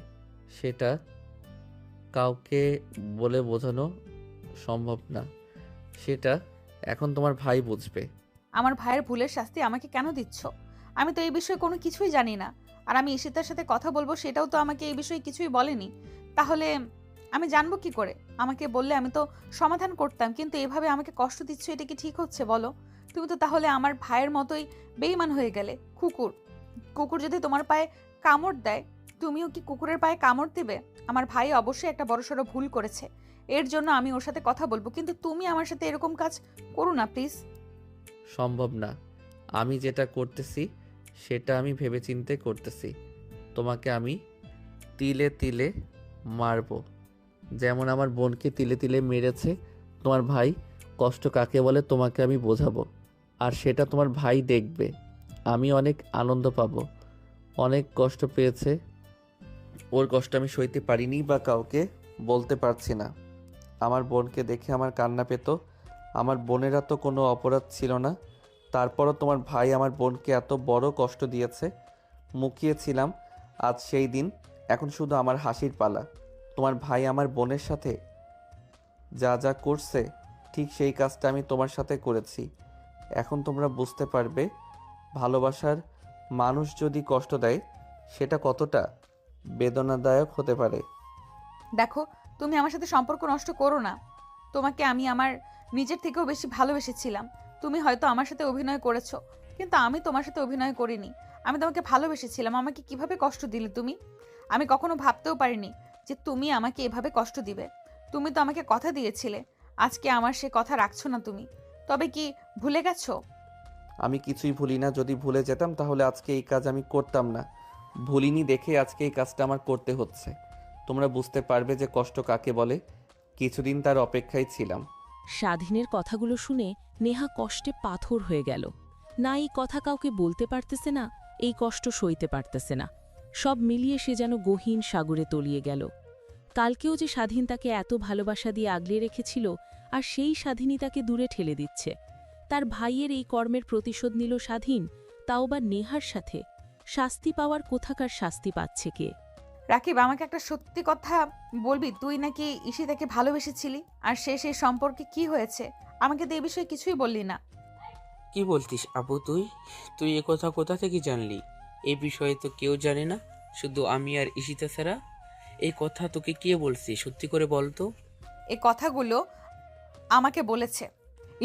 S1: সেটা কাউকে বলে বোঝানো সম্ভব না, সেটা এখন তোমার ভাই বুঝবে।
S2: আমার ভাইয়ের ভুলের শাস্তি আমাকে কেন দিচ্ছ? আমি তো এই বিষয়ে কোনো কিছুই জানি না। আর আমি ঈশিতার সাথে কথা বলবো সেটাও তো আমাকে এই বিষয়ে কিছুই বলেনি। তাহলে আমি জানবো কি করে? আমাকে বললে আমি তো সমাধান করতাম, কিন্তু এভাবে আমাকে কষ্ট দিচ্ছ, এটা কি ঠিক হচ্ছে বলো? তুমি তো তাহলে আমার ভাইয়ের মতোই বেঈমান হয়ে গেলে। কুকুর কুকুর যদি তোমার পায়ে কামড় দেয়, তুমিও কি কুকুরের পায়ে কামড় দিবে? আমার ভাই অবশ্যই একটা বড়সড় ভুল করেছে, এর জন্য আমি ওর সাথে কথা বলবো, কিন্তু তুমি আমার সাথে এরকম কাজ করো না প্লিজ।
S1: সম্ভব না। আমি যেটা করতেছি সেটা আমি ভেবেচিন্তে করতেছি। তোমাকে আমি তিলে তিলে মারবো, যেমন আমার বোনকে তিলে তিলে মেরেছে তোমার ভাই। কষ্ট কাকে বলে তোমাকে আমি বোঝাবো, আর সেটা তোমার ভাই দেখবে। আমি অনেক আনন্দ পাবো। অনেক কষ্ট পেয়েছে, ওর কষ্ট আমি সইতে পারিনি বা কাউকে বলতে পারছি না। আমার বোনকে দেখে আমার কান্না পেত। আমার বোনেরা তো কোনো অপরাধ ছিল না, তারপরও তোমার ভাই আমার বোনকে এত বড় কষ্ট দিয়েছে। মুখিয়েছিলাম আজ সেই দিন। এখন শুধু আমার হাসির পালা। তোমার ভাই আমার বোনের সাথে যা যা করছে ঠিক সেই কাজটা আমি তোমার সাথে করেছি। এখন তোমরা বুঝতে পারবে ভালোবাসার মানুষ যদি কষ্ট দেয় সেটা কতটা বেদনাদায়ক হতে পারে।
S2: দেখো, তুমি আমার সাথে সম্পর্ক নষ্ট করো না। তোমাকে আমি আমার নিজের থেকেও বেশি ভালোবেসেছিলাম। তুমি হয়তো আমার সাথে অভিনয় করেছো, কিন্তু আমি তোমার সাথে অভিনয় করিনি। আমি তোমাকে ভালোবেসেছিলাম। আমাকে কিভাবে কষ্ট দিলে তুমি? আমি কখনো ভাবতেও পারিনি যে তুমি আমাকে এভাবে কষ্ট দিবে। তুমি তো আমাকে কথা দিয়েছিলে, আজকে আমার সে কথা রাখছো না তুমি। তবে কি ভুলে গেছো?
S1: আমি কিছুই ভুলি না। যদি ভুলে যেতাম তাহলে আজকে এই কাজ আমি করতাম না। ভুলিনি দেখে আজকে এই কাজটা আমার করতে হচ্ছে। তোমরা বুঝতে পারবে যে কষ্ট কাকে বলে। কিছুদিন তার অপেক্ষায় ছিলাম।
S5: স্বাধীনের কথাগুলো শুনে নেহা কষ্টে পাথর হয়ে গেল। না এই কথা কাউকে বলতে পারতেছে না, এই কষ্ট সইতে পারতেছে না। সব মিলিয়ে সে যেন গহীন সাগরে তলিয়ে গেল। কালকেও যে স্বাধীন তাকে এত ভালোবাসা দিয়ে আগলে রেখেছিল, আর সেই স্বাধীনই তাকে দূরে ঠেলে দিচ্ছে। তার ভাইয়ের এই কর্মের প্রতিশোধ নিল স্বাধীন, তাও বা নেহার সাথে। শাস্তি পাওয়ার কোথাকার শাস্তি পাচ্ছে কে?
S2: রাকিব, আমাকে একটা সত্যি কথা বলবি? তুই নাকি ঈশিতাকে ভালোবেসেছিলি, আর সেই সম্পর্কে কি হয়েছে? আমাকে তো এই বিষয়ে কিছুই বললি না।
S6: কি বলতিস আপু? তুই তুই এ কথা কোথা থেকে জানলি? এই বিষয়ে তো কেউ জানে না, শুধু আমি আর ঈশিতা ছাড়া। এই কথা তোকে কে বলছে? সত্যি করে বল তো।
S2: এই কথাগুলো আমাকে বলেছে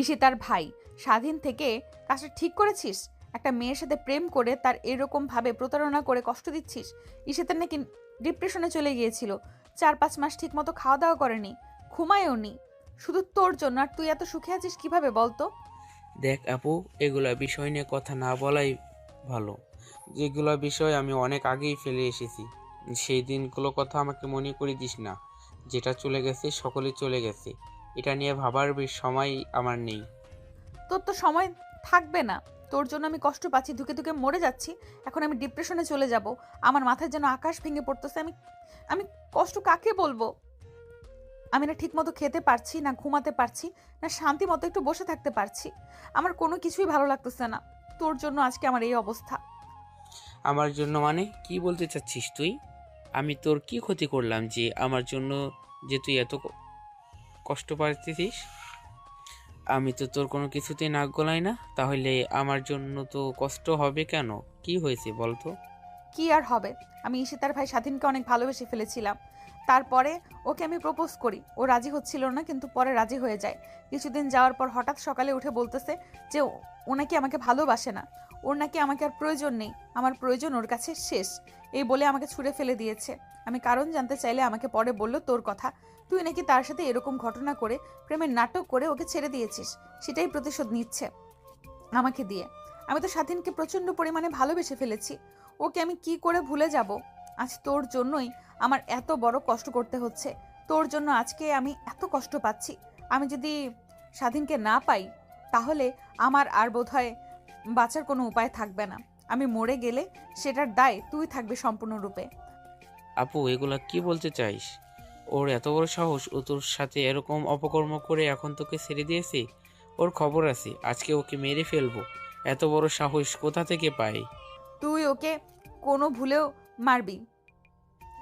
S2: ঈশিতার ভাই স্বাধীন। থেকে কাজটা ঠিক করেছিস? একটা মেয়ের সাথে প্রেম করে তার এরকম ভাবে প্রতারণা করে কষ্ট দিচ্ছিস। ঈশিতার নাকি ডিপ্রেশনে চলে গিয়েছিল, 4-5 মাস ঠিক মতো খাওয়া দাওয়া করেনি, ঘুমায়ও নি, শুধু তোর জন্য। আর তুই এত সুখে আছিস কিভাবে বলতো?
S6: দেখ আপু, এগুলা বিষয় নিয়ে কথা না বলাই ভালো। যেগুলো বিষয় আমি অনেক আগেই ফেলে এসেছি। সেই দিনগুলো কথা আমাকে মনে করে দিস না। যেটা চলে গেছে সকলে চলে গেছে, এটা নিয়ে ভাবার সময় আমার নেই।
S2: তোর তো সময় থাকবে না। তোর জন্য আমি কষ্ট পাচ্ছি, ধুকে ধুকে মরে যাচ্ছি। এখন আমি ডিপ্রেশনে চলে যাব। আমার মাথায় যেন আকাশ ভেঙে পড়তেছে। আমি আমি কষ্ট কাকে বলবো? আমি না ঠিক মতো খেতে পারছি, না ঘুমাতে পারছি, না শান্তি মতো একটু বসে থাকতে পারছি। আমার কোনো কিছুই ভালো লাগতেছে না। তোর জন্য আজকে আমার এই অবস্থা।
S6: আমার জন্য মানে কি বলতে চাচ্ছিস তুই? আমি তোর কি ক্ষতি করলাম যে আমার জন্য যে তুই এত কষ্ট পাচ্ছিস? আমি তো তোর কোনো কিছুতেই নাক গলাই না, তাহলে আমার জন্য তো কষ্ট হবে কেন? কি হয়েছে বলতো?
S2: কি আর হবে? আমি ঈশিতার ভাই স্বাধীনকে অনেক ভালোবেসে ফেলেছিলাম। তারপরে ওকে আমি প্রপোজ করি। ও রাজি হচ্ছিল না, কিন্তু পরে রাজি হয়ে যায়। কিছুদিন যাওয়ার পর হঠাৎ সকালে উঠে বলতেছে যে ও নাকি আমাকে ভালোবাসে না, ওর নাকি আমাকে আর প্রয়োজন নেই, আমার প্রয়োজন ওর কাছে শেষ। এই বলে আমাকে ছুঁড়ে ফেলে দিয়েছে। আমি কারণ জানতে চাইলে আমাকে পরে বলল তোর কথা। তুই নাকি তার সাথে এরকম ঘটনা করে, প্রেমের নাটক করে ওকে ছেড়ে দিয়েছিস। সেটাই প্রতিশোধ নিচ্ছে আমাকে দিয়ে। আমি তো স্বাধীনকে প্রচণ্ড পরিমাণে ভালোবেসে ফেলেছি। ওকে আমি কি করে ভুলে যাব? আজ তোর জন্যই আমার এত বড় কষ্ট করতে হচ্ছে। তোর জন্য আজকে আমি এত কষ্ট পাচ্ছি। আমি যদি স্বাধীনকে না পাই, তাহলে আমার আর বোধহয় বাঁচার কোনো উপায় থাকবে না। আমি মরে গেলে সেটার দায় তুই থাকবে সম্পূর্ণরূপে।
S6: আপু, এগুলা কি বলতে চাইস? ওর এত বড় সাহস, ও তোর সাথে এরকম অপকর্ম করে এখন তোকে ছেড়ে দিয়েছে? ওর খবর আছে, আজকে ওকে মেরে ফেলবো। এত বড় সাহস কোথা থেকে পায়?
S2: তুই ওকে কোনো ভুলেও মারবি?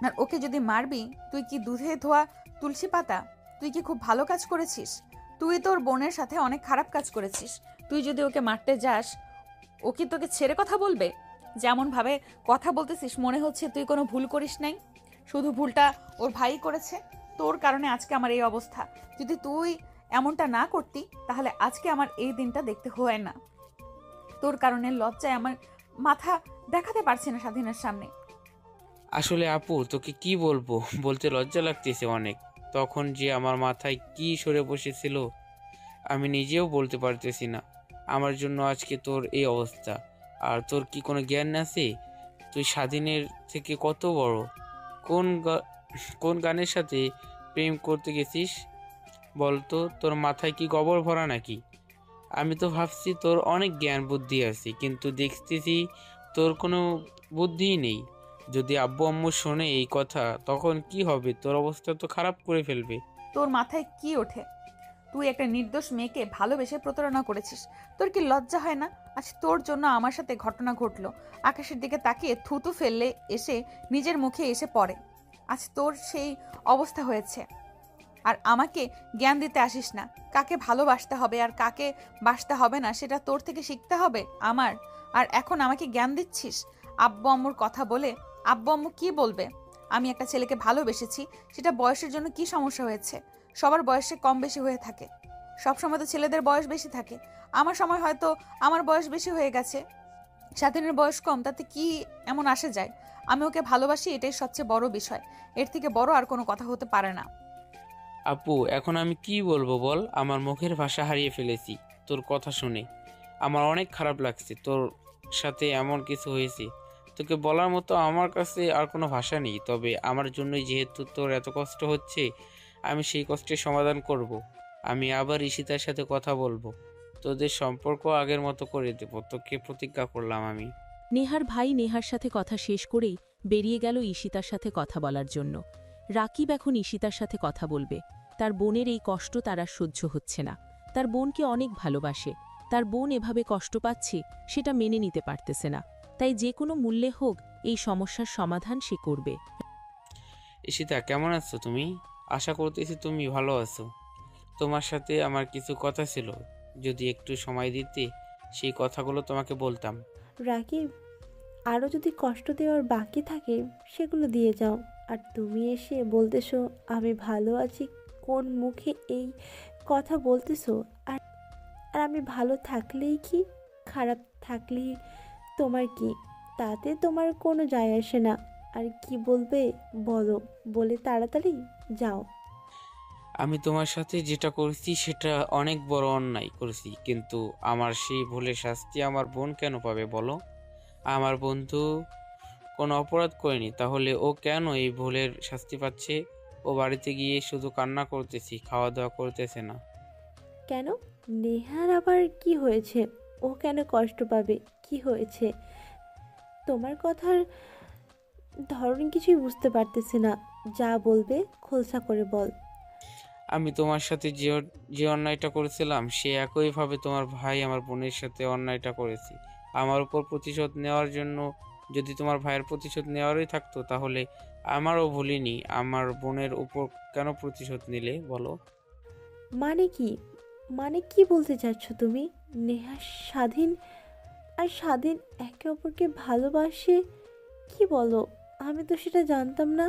S2: আর ওকে যদি মারবি, তুই কি দুধে ধোয়া তুলসী পাতা? তুই কি খুব ভালো কাজ করেছিস? তুই তোর বোনের সাথে অনেক খারাপ কাজ করেছিস। তুই যদি ওকে মারতে যাস, ও কি তোকে ছেড়ে কথা বলবে? যেমন ভাবে কথা বলতেছিস, মনে হচ্ছে তুই কোনো ভুল করিস নাই। শুধু ভুলটা ওর ভাই করেছে। তোর কারণে আজকে আমার এই অবস্থা। যদি তুই এমনটা না করতি, তাহলে আজকে আমার এই দিনটা দেখতে হয় না। তোর কারণে লজ্জায় আমার মাথা দেখাতে পারছি না স্বাধীনের সামনে।
S6: আসলে আপু, তোকে কি বলবো, বলতে লজ্জা লাগতেছে অনেক। তখন যে আমার মাথায় কি সরে বসেছিল আমি নিজেও বলতে পারতেছি না। আমার জন্য আজকে তোর এই অবস্থা। আর তোর কি কোনো জ্ঞান আছে? তুই স্বাধীনের থেকে কত বড়? কোন কোন গানের সাথে প্রেম করতে গেছিস বলতো? তোর মাথায় কি গোবর ভরা নাকি? আমি তো ভাবছি তোর অনেক জ্ঞান বুদ্ধি আছে, কিন্তু দেখতেছি তোর কোনো বুদ্ধিই নেই। যদি আব্বু আম্মু শোনে এই কথা, তখন কি হবে? তোর অবস্থা তো খারাপ করে ফেলবে।
S2: তোর মাথায় কি ওঠে? তুই একটা নির্দোষ মেয়েকে ভালোবেসে প্রতারণা করেছিস। তোর কি লজ্জা হয় না? আজ তোর জন্য আমার সাথে ঘটনা ঘটলো। আকাশের দিকে তাকিয়ে থুতু ফেললে এসে নিজের মুখে এসে পড়ে। আজ তোর সেই অবস্থা হয়েছে। আর আমাকে জ্ঞান দিতে আসিস না। কাকে ভালোবাসতে হবে আর কাকে বাসতে হবে না, সেটা তোর থেকে শিখতে হবে আমার। আর এখন আমাকে জ্ঞান দিচ্ছিস আব্বু আম্মুর কথা বলে? আব্বু আম্মু কি বলবে? আমি একটা ছেলেকে ভালোবেসেছি, সেটা বয়সের জন্য কি সমস্যা হয়েছে? সবার বয়সে কম বেশি হয়ে থাকে। সবসময় তো ছেলেদের বয়স বেশি থাকে। আমার সময় হয়তো আমার বয়স বেশি হয়ে গেছে, স্বাধীনের বয়স কম, তাতে কি এমন আসে যায়? আমি ওকে ভালোবাসি, এটাই সবচেয়ে বড় বিষয়। এর থেকে বড় আর কোনো কথা হতে পারে না।
S6: আপু, এখন আমি কি বলবো বল? আমার মুখের ভাষা হারিয়ে ফেলেছি তোর কথা শুনে। আমার অনেক খারাপ লাগছে তোর সাথে এমন কিছু হয়েছে। তোকে বলার মতো আমার কাছে আর কোনো ভাষা নেই। তবে আমার জন্যই যেহেতু তোর এত কষ্ট হচ্ছে, আমি সেই কষ্টের সমাধান করব। আমি আবার ঈশিতার সাথে কথা বলবো, তোদের সম্পর্ক আগের মতো করে দেব, তোকে প্রতিজ্ঞা করলাম আমি।
S5: নেহার ভাই নেহার সাথে কথা শেষ করেই বেরিয়ে গেল ঈশিতার সাথে কথা বলার জন্য। রাকিব এখন ঈশিতার সাথে কথা বলবে। তার বোনের এই কষ্ট তার আর সহ্য হচ্ছে না। তার বোনকে অনেক ভালোবাসে। তার বোন এভাবে কষ্ট পাচ্ছে সেটা মেনে নিতে পারতেছে না। তাই যে কোনো মূল্যে হোক এই সমস্যার সমাধান সে করবে।
S6: ঈশিতা, কেমন আছো তুমি? আশা করতেছি তুমি ভালো আছো। তোমার সাথে আমার কিছু কথা ছিল, যদি একটু সময় দিতে সেই কথাগুলো তোমাকে বলতাম।
S4: রাকিব, আরও যদি কষ্ট দেওয়ার বাকি থাকে সেগুলো দিয়ে যাও। আর তুমি এসে বলতেছো আমি ভালো আছি, কোন মুখে এই কথা বলতেছো? আর আর আমি ভালো থাকলেই কি, খারাপ থাকলেই তোমার কি? তাতে তোমার কোনো যায় আসে না। আর কি বলবে বলো, বলে তাড়াতাড়ি যাও।
S6: আমি তোমার সাথে যেটা করেছি সেটা অনেক বড় অন্যায় করেছি, কিন্তু আমার সেই ভুলের শাস্তি আমার বোন কেন পাবে বলো? আমার বন্ধু কোনো অপরাধ করেনি, তাহলে ও কেন এই ভুলের শাস্তি পাচ্ছে? ও বাড়িতে গিয়ে শুধু কান্না করতেছি, খাওয়া দাওয়া করতেছে না।
S4: কেন? নেহার আবার কি হয়েছে? ও কেন কষ্ট পাবে? কি হয়েছে? তোমার কথার ধরন কিছুই বুঝতে পারতেছি না। যা বলবে খোলসা করে বল।
S6: আমি তোমার সাথে যে অন্যায়টা করেছিলাম সে একইভাবে তোমার ভাই আমার বোনের সাথে অন্যায়টা করেছি। আমার উপর প্রতিশোধ নেওয়ার জন্য, যদি তোমার ভাইয়ের প্রতিশোধ নেওয়ারই থাকতো তাহলে আমারও ভুলিনি। আমার বোনের উপর কেন প্রতিশোধ নিলে বলো?
S4: মানে কি? মানে কি বলতে চাচ্ছ তুমি? নেহা স্বাধীন আর স্বাধীন একে অপরকে ভালোবাসে? কি বলো? আমি তো সেটা জানতাম না।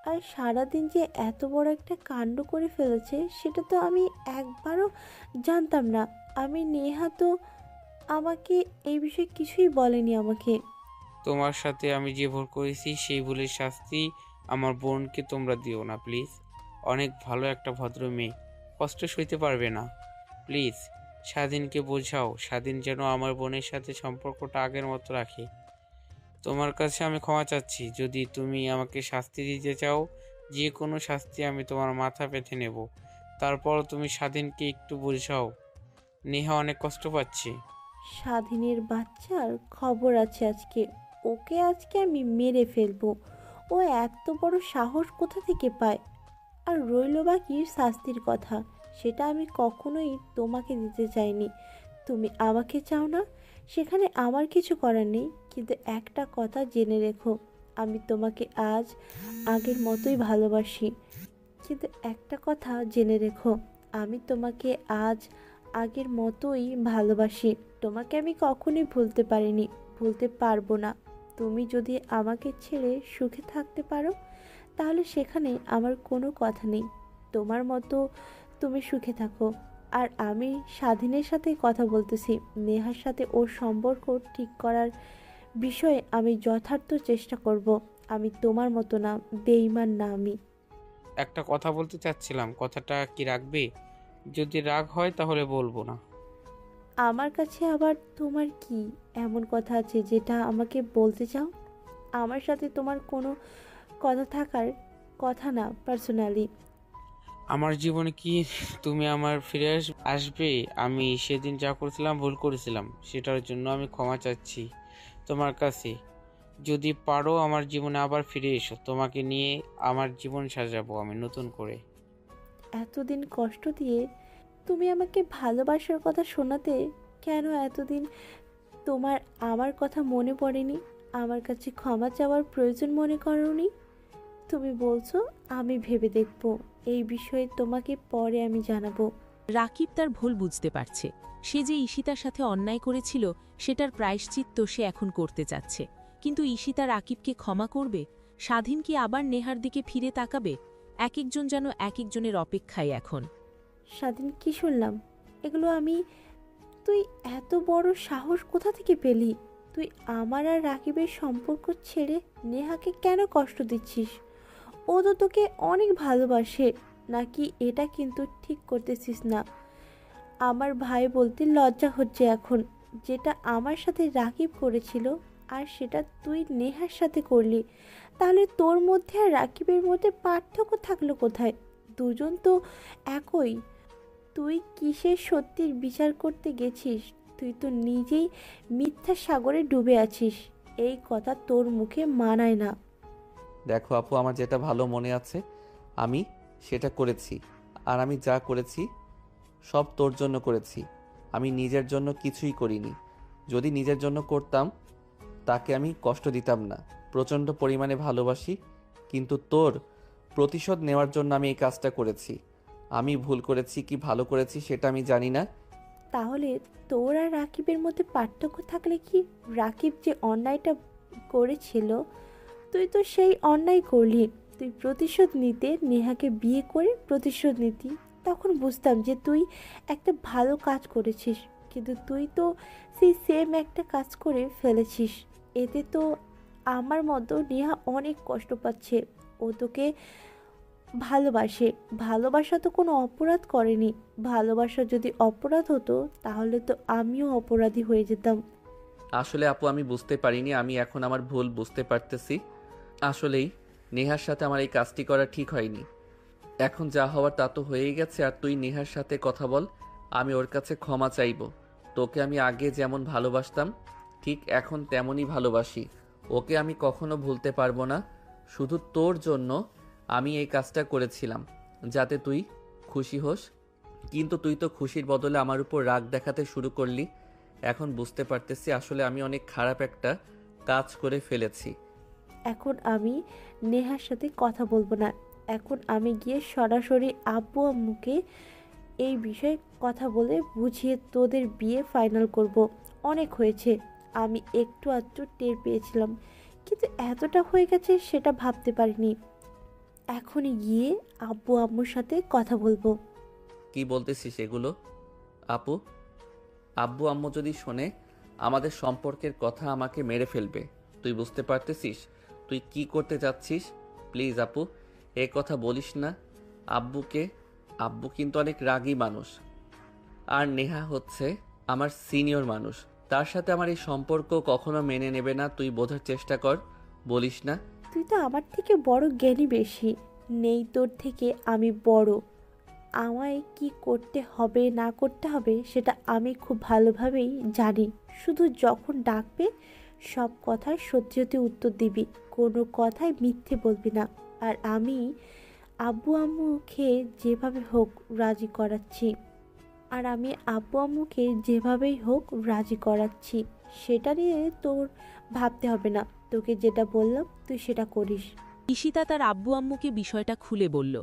S4: আর সারাদিন যে এত বড় একটা কাণ্ড করে ফেলেছে সেটা তো আমি একবারও জানতাম না। আমি নেহা তো আমাকে এই বিষয়ে কিছুই বলেনি আমাকে।
S6: তোমার সাথে আমি যে ভুল করেছি সেই ভুলের শাস্তি আমার বোনকে তোমরা দিও না প্লিজ। অনেক ভালো একটা ভদ্র মেয়ে, কষ্ট সইতে পারবে না। প্লিজ স্বাধীনকে বোঝাও, স্বাধীন যেন আমার বোনের সাথে সম্পর্কটা আগের মতো রাখে। তোমার কাছে আমি ক্ষমা চাচ্ছি। যদি তুমি আমাকে শাস্তি দিতে চাও, যে কোনো শাস্তি আমি তোমার মাথা পেতে নেব। তারপর তুমি স্বাধীনকে একটু বোঝাও, নেহা অনেক কষ্ট পাচ্ছে।
S4: স্বাধীনের বাচ্চার খবর আছে আজকে। ওকে আজকে আমি মেরে ফেলবো। ও এত বড় সাহস কোথা থেকে পায়? আর রইল বাকি শাস্তির কথা, সেটা আমি কখনোই তোমাকে দিতে চাইনি। তুমি আমাকে চাও না, সেখানে আমার কিছু করার নেই। কিন্তু একটা কথা জেনে রেখো, আমি তোমাকে আজ আগের মতোই ভালোবাসি। কিন্তু একটা কথা জেনে রেখো, আমি তোমাকে আজ আগের মতোই ভালোবাসি। তোমাকে আমি কখনোই ভুলতে পারিনি, ভুলতে পারবো না। তুমি যদি আমাকে ছেড়ে সুখে থাকতে পারো তাহলে সেখানে আমার কোনো কথা নেই। তোমার মতো তুমি সুখে থাকো। আর আমি স্বাধীনের সাথে কথা বলতেছি। নেহার সাথে ওর সম্পর্ক ঠিক করার বিষয়ে আমি যথার্থ চেষ্টা করব। আমি তোমার মতো না, বেঈমান না আমি।
S6: একটা কথা বলতে চাচ্ছিলাম, কথাটা কি রাখবে? যদি রাগ হয় তাহলে বলবো না।
S4: আমার কাছে আবার তোমার কি এমন কথা আছে যেটা আমাকে বলতে চাও? আমার সাথে তোমার কোনো কথা থাকার কথা না পার্সোনালি।
S6: আমার জীবনে কি তুমি আমার ফিরে আসবে? আমি সেদিন যা করেছিলাম ভুল করেছিলাম, সেটার জন্য আমি ক্ষমা চাচ্ছি তোমার কাছে। যদি পারো আমার জীবনে আবার ফিরে এসো, তোমাকে নিয়ে আমার জীবন সাজাবো আমি নতুন করে।
S4: এতদিন কষ্ট দিয়ে তুমি আমাকে ভালোবাসার কথা শোনাতে, কেন এতদিন তোমার আমার কথা মনে পড়েনি? আমার কাছে ক্ষমা চাওয়ার প্রয়োজন মনে করোনি? তুমি বলছো আমি ভেবে দেখব, এই বিষয়ে তোমাকে পরে আমি জানাবো।
S5: রাকিব তার ভুল বুঝতে পারছে। সে যে ঈশিতার সাথে অন্যায় করেছিল সেটার প্রায়শ্চিত্ত সে এখন করতে চাচ্ছে। কিন্তু ঈশিতা রাকিবকে ক্ষমা করবে? স্বাধীন কি আবার নেহার দিকে ফিরে তাকাবে? এক একজন যেন এক একজনের অপেক্ষায় এখন।
S4: স্বাধীন, কি শুনলাম এগুলো আমি? তুই এত বড় সাহস কোথা থেকে পেলি? তুই আমার আর রাকিবের সম্পর্ক ছেড়ে নেহাকে কেন কষ্ট দিচ্ছিস? ও তো তোকে অনেক ভালোবাসে। নাকি এটা কিন্তু ঠিক করতেছিস না? আমার ভাই বলতে লজ্জা হচ্ছে এখন। যেটা আমার সাথে রাকিব করেছিল আর সেটা তুই নেহার সাথে করলি। তাহলে তোর মধ্যে আর রাকিবের মধ্যে পার্থক্য থাকলো কোথায়? দুজন তো একই। তুই কিসের সত্যির বিচার করতে গেছিস? তুই তো নিজেই মিথ্যা সাগরে ডুবে আছিস। এই কথা তোর মুখে মানায় না।
S1: দেখো আপু, আমার যেটা ভালো মনে আছে আমি সেটা করেছি। আর আমি যা করেছি সব তোর জন্য করেছি। আমি নিজের জন্য কিছুই করিনি। যদি নিজের জন্য করতাম তাকে আমি কষ্ট দিতাম না। প্রচণ্ড পরিমাণে ভালোবাসি, কিন্তু তোর প্রতিশোধ নেওয়ার জন্য আমি এই কাজটা করেছি। আমি ভুল করেছি কি ভালো করেছি সেটা আমি জানি না।
S4: তাহলে তোর আর রাকিবের মধ্যে পার্থক্য থাকলে কি? রাকিব যে অন্যায়টা করেছিল, তুই তো সেই অন্যায় করলি। তুই প্রতিশোধ নিতে নেহাকে বিয়ে করে প্রতিশোধ নিতি, তখন বুঝতাম যে তুই একটা ভালো কাজ করেছিস। কিন্তু তুই তো সেই সেম একটা কাজ করে ফেলেছিস। এতে তো আমার মতো নেহা অনেক কষ্ট পাচ্ছে। ও তোকে ভালোবাসে। ভালোবাসা তো কোনো অপরাধ করেনি। ভালোবাসা যদি অপরাধ হতো তাহলে তো আমিও অপরাধী হয়ে যেতাম।
S1: আসলে আপু আমি বুঝতে পারিনি, আমি এখন আমার ভুল বুঝতে পারতেছি। আসলেই নেহার সাথে আমার এই কাজটি করা ঠিক হয়নি। এখন যা হওয়ার তা তো হয়েই গেছে। আর তুই নেহার সাথে কথা বল, আমি ওর কাছে ক্ষমা চাইবো। তোকে আমি আগে যেমন ভালোবাসতাম ঠিক এখন তেমনই ভালোবাসি। ওকে আমি কখনো ভুলতে পারবো না। শুধু তোর জন্য আমি এই কাজটা করেছিলাম, যাতে তুই খুশি হোস। কিন্তু তুই তো খুশির বদলে আমার উপর রাগ দেখাতে শুরু করলি। এখন বুঝতে পারতেছি আসলে আমি অনেক খারাপ একটা কাজ করে ফেলেছি।
S4: এখন আমি নেহার সাথে কথা বলবো না। এখন আমি গিয়ে সরাসরি আব্বু আম্মুকে এই বিষয়ে কথা বলে বুঝিয়ে তোদের বিয়ে ফাইনাল করব। অনেক হয়েছে। আমি একটু আধটু টের পেয়েছিলাম, কিন্তু এতটা হয়ে গেছে সেটা ভাবতে পারিনি। এখনই গিয়ে আব্বু আম্মুর সাথে কথা বলবো।
S1: কি বলতেছিস এগুলো আপু? আব্বু আম্মু যদি শোনে আমাদের সম্পর্কের কথা আমাকে মেরে ফেলবে। তুই বুঝতে পারতেছিস তুই কি করতে যাচ্ছিস? প্লিজ আপু, এ কথা বলিস না আব্বুকে। আব্বু কিন্তু অনেক রাগী মানুষ। আর নেহা হচ্ছে আমার সিনিয়র মানুষ। তার সাথে আমার এই সম্পর্ক কখনো মেনে নেবে না। তুই বোঝার চেষ্টা কর, বলিস না।
S4: তুই তো আমার থেকে বড় জ্ঞানী বেশি। নেই তোর থেকে আমি বড়। আমায় কি করতে হবে না করতে হবে সেটা আমি খুব ভালোভাবেই জানি। শুধু যখন ডাকবে সব কথার সত্যি সত্যি উত্তর দিবি, কোনো কথায় মিথ্যে বলবি না। আর আমি আব্বু আম্মুকে যেভাবে হোক রাজি করাচ্ছি। যেভাবেই হোক রাজি করাচ্ছি, সেটা নিয়ে তোর ভাবতে হবে না। তোকে যেটা বললাম তুই সেটা করিস।
S5: ঈশিতা তার আব্বু আম্মুকে বিষয়টা খুলে বলল।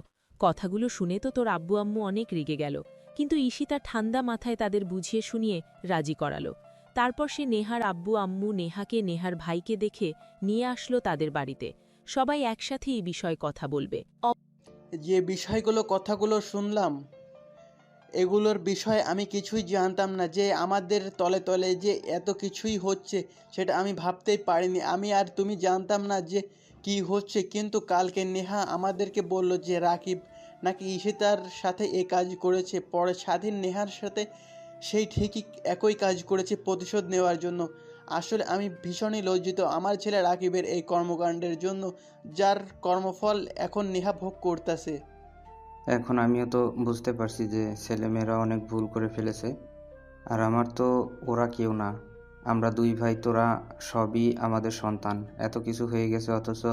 S5: কথাগুলো শুনে তো তোর আব্বু আম্মু অনেক রেগে গেল, কিন্তু ঈশিতা ঠান্ডা মাথায় তাদের বুঝিয়ে শুনিয়ে রাজি করালো। তারপর সে নেহার আব্বু আম্মু নেহাকে নেহার ভাইকে দেখে নিয়ে আসলো তাদের বাড়িতে। সবাই একসাথে এই বিষয়ে কথা বলবে।
S7: যে কথাগুলো শুনলাম, এগুলোর বিষয়ে আমি কিছুই জানতাম না। যে আমাদের তলে তলে যে এত কিছুই হচ্ছে সেটা আমি ভাবতেই পারিনি। আমি আর তুমি জানতাম না যে কি হচ্ছে। কিন্তু কালকে নেহা আমাদেরকে বলল যে রাকিব নাকি ঈশিতার সাথে এই কাজ করেছে। পরে স্বাধীন নেহার সাথে সেই ঠিকই একই কাজ করেছে প্রতিশোধ নেওয়ার জন্য। আসলে আমি ভীষণই লজ্জিত আমার ছেলে রাকিবের এই কর্মকাণ্ডের জন্য, যার কর্মফল এখন নেহা ভোগ করতেছে।
S8: এখন আমিও তো বুঝতে পারছি যে ছেলেমেয়েরা অনেক ভুল করে ফেলেছে। আর আমার তো ওরা কেউ না। আমরা দুই ভাই, তোরা সবই আমাদের সন্তান। এত কিছু হয়ে গেছে, অথচ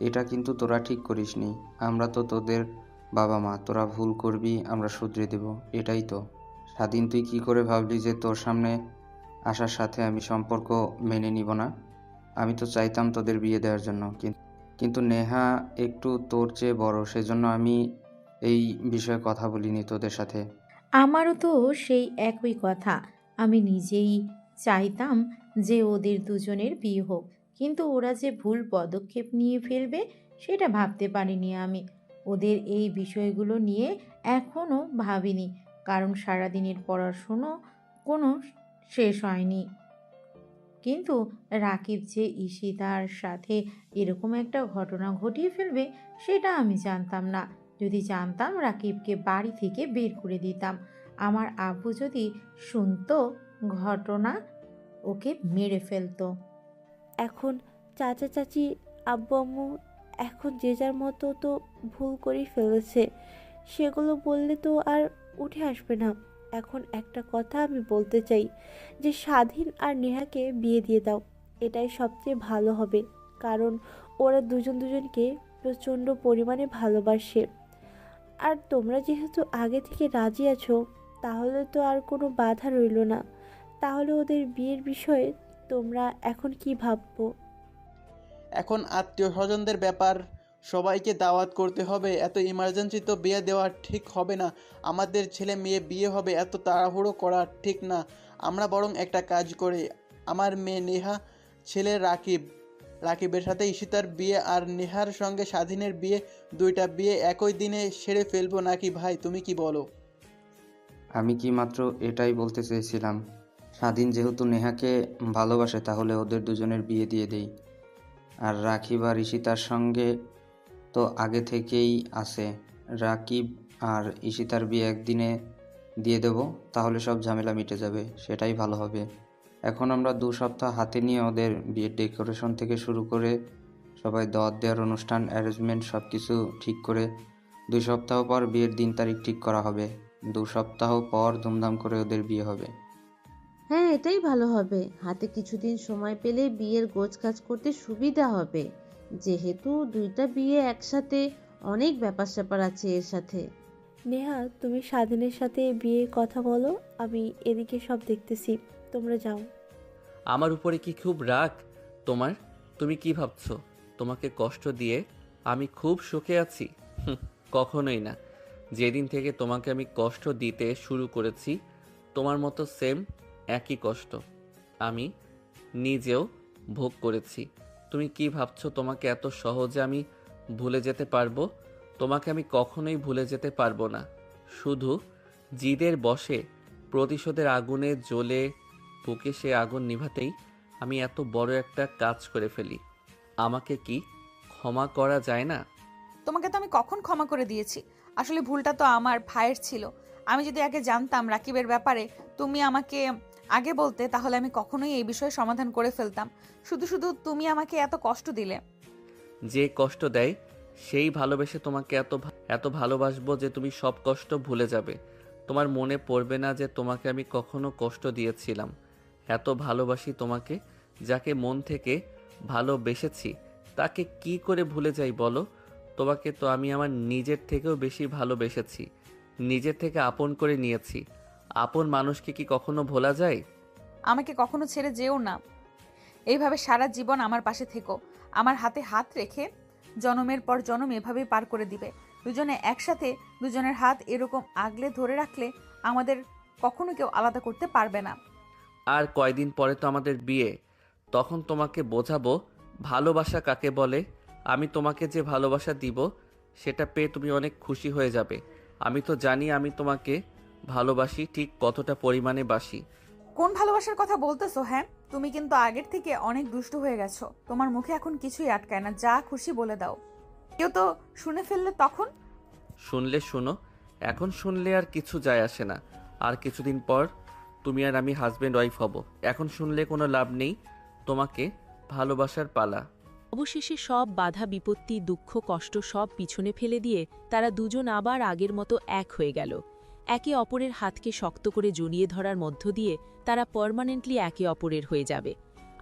S8: এটা কিন্তু তোরা ঠিক করিসনি। আমরা তো তোদের বাবা মা। তোরা ভুল করবি, আমরা শুধরে দেব, এটাই তো। স্বাধীন, তুই কি করে ভাবলি যে তোর সামনে আসার সাথে আমি সম্পর্ক মেনে নিব না? আমি তো চাইতাম তোদের বিয়ে দেওয়ার জন্য, কিন্তু নেহা একটু তোর চেয়ে বড়, সেজন্য আমি এই বিষয়ে কথা বলিনি তোদের সাথে।
S9: আমারও তো সেই একই কথা। আমি নিজেই চাইতাম যে ওদের দুজনের বিয়ে হোক, কিন্তু ওরা যে ভুল পদক্ষেপ নিয়ে ফেলবে সেটা ভাবতে পারিনি আমি। ওদের এই বিষয়গুলো নিয়ে এখনও ভাবিনি, কারণ সারাদিনের পড়াশুনো কোনো শেষ হয়নি। কিন্তু রাকিব যে ঈশিতার সাথে এরকম একটা ঘটনা ঘটিয়ে ফেলবে সেটা আমি জানতাম না। যদি জানতাম রাকিবকে বাড়ি থেকে বের করে দিতাম। আমার আব্বু যদি শুনতো ঘটনা, ওকে মেরে ফেলতো।
S4: এখন চাচা চাচি আব্বু আম্মু এখন যে যার মতো তো ভুল করেই ফেলেছে, সেগুলো বললে তো আর উঠে আসবে না। এখন একটা কথা আমি বলতে চাই যে স্বাধীন আর নেহাকে বিয়ে দিয়ে দাও, এটাই সবচেয়ে ভালো হবে। কারণ ওরা দুজন দুজনকে প্রচণ্ড পরিমাণে ভালোবাসে। আর তোমরা যেহেতু আগে থেকে রাজি আছো, তাহলে তো আর কোনো বাধা রইল না। তাহলে ওদের বিয়ের বিষয়ে তোমরা এখন কি ভাববো?
S7: এখন আত্মীয় স্বজনদের ব্যাপার, সবাইকে দাওয়াত করতে হবে। এত ইমার্জেন্সি তো বিয়ে দেওয়া ঠিক হবে না। আমাদের ছেলে মেয়ে বিয়ে হবে, এত তাড়াহুড়ো করা ঠিক না। আমরা বরং একটা কাজ করি, আমার মেয়ে নেহা, ছেলে রাকিবের সাথে ঈশিতার বিয়ে আর নেহার সঙ্গে স্বাধীনের বিয়ে, দুইটা বিয়ে একই দিনে সেরে ফেলবো নাকি ভাই, তুমি কি বলো?
S8: আমি কি মাত্র এটাই বলতে চেয়েছিলাম। স্বাধীন যেহেতু নেহাকে ভালোবাসে, তাহলে ওদের দুজনের বিয়ে দিয়ে দেই। আর রাকিব আর ঈশিতার সঙ্গে তো আগে থেকেই আছে। রাকিব আর ঈশিতার বিয়ে একদিনে দিয়ে দেব, তাহলে সব ঝামেলা মিটে যাবে, সেটাই ভালো হবে। এখন আমরা 2 সপ্তাহ হাতে নিয়ে ওদের বিয়ের ডেকোরেশন থেকে শুরু করে সবাই দাওয়াত দেওয়ার অনুষ্ঠান অ্যারেঞ্জমেন্ট সব কিছু ঠিক করে 2 সপ্তাহ পর বিয়ের দিন তারিখ ঠিক করা হবে। 2 সপ্তাহ পর ধুমধাম করে ওদের বিয়ে হবে।
S10: হ্যাঁ, এটাই ভালো হবে। হাতে কিছুদিন সময় পেলে বিয়ের গোছগাছ করতে সুবিধা হবে, যেহেতু দুইটা বিয়ে একসাথে, অনেক ব্যাপার স্যাপার আছে এর সাথে।
S4: নেহা, তুমি স্বাধীনের সাথে বিয়ে কথা বলো, আমি এদিকে সব দেখতেছি, তোমরা যাও।
S1: আমার উপরে কি খুব রাগ তোমার? তুমি কি ভাবছো তোমাকে কষ্ট দিয়ে আমি খুব সুখে আছি? কখনোই না। যেদিন থেকে তোমাকে আমি কষ্ট দিতে শুরু করেছি, তোমার মতো সেম একই কষ্ট আমি নিজেও ভোগ করেছি। তুমি কি ভাবছো তোমাকে এত সহজে আমি ভুলে যেতে পারবো? তোমাকে আমি কখনোই ভুলে যেতে পারবো না। শুধু জিদের বশে প্রতিশোধের আগুনে জ্বলে বুকে সে আগুন নিভাতেই আমি এত বড় একটা কাজ করে ফেলি। আমাকে কি ক্ষমা করা যায় না?
S2: তোমাকে তো আমি কখন ক্ষমা করে দিয়েছি। আসলে ভুলটা তো আমার ভাইয়ের ছিল। আমি যদি আগে জানতাম রাকিবের ব্যাপারে, তুমি আমাকে আগে বলতে, তাহলে আমি কখনোই এই বিষয়ে সমাধান করে ফেলতাম। শুধু শুধু তুমি আমাকে এত কষ্ট দিলে।
S1: যে কষ্ট দেয় সেই ভালোবেসে তোমাকে এত ভালোবাসবো যে তুমি সব কষ্ট ভুলে যাবে। তোমার মনে পড়বে না যে তোমাকে আমি কখনো কষ্ট দিয়েছিলাম। এত ভালোবাসি তোমাকে, যাকে মন থেকে ভালোবেসেছি তাকে কি করে ভুলে যাই বলো? তোমাকে তো আমি আমার নিজের থেকেও বেশি ভালোবেসেছি, নিজের থেকে আপন করে নিয়েছি। আপন মানুষকে কি কখনো ভোলা যায়?
S2: আমাকে কখনো ছেড়ে যেও না। এইভাবে সারা জীবন আমার পাশে থেকো। আমার হাতে হাত রেখে জনমের পর জনম এভাবেই পার করে দিবে। দুজনে একসাথে, দুজনের হাত এরকম আগলে ধরে রাখলে আমাদের কখনো কেউ আলাদা করতে পারবে না।
S1: আর কয়দিন পরে তো আমাদের বিয়ে, তখন তোমাকে বোঝাবো ভালোবাসা কাকে বলে। আমি তোমাকে যে ভালোবাসা দিব সেটা পেয়ে তুমি অনেক খুশি হয়ে যাবে। আমি তো জানি আমি তোমাকে ভালোবাসি, ঠিক কতটা পরিমাণে বাসি।
S2: কোন ভালোবাসার কথা বলতেছো? হ্যাঁ, তুমি কিন্তু আগের থেকে অনেক দুষ্ট হয়ে গেছো। তোমার মুখে এখন কিছুই আটকায় না, যা খুশি বলে দাও। কেউ তো শুনে ফেললে তখন?
S1: শুনলে শোনো, এখন শুনলে আর কিছু যায় আসে না। আর কিছুদিন পর তুমি আর আমি হাজব্যান্ড ওয়াইফ হব। এখন শুনলে কোনো লাভ নেই। তোমাকে ভালোবাসার পালা।
S5: অবশেষে সব বাধা বিপত্তি, দুঃখ, কষ্ট সব পিছনে ফেলে দিয়ে তারা দুজন আবার আগের মতো এক হয়ে গেল। একে অপরের হাতকে শক্ত করে জড়িয়ে ধরার মধ্য দিয়ে তারা পার্মানেন্টলি একে অপরের হয়ে যাবে।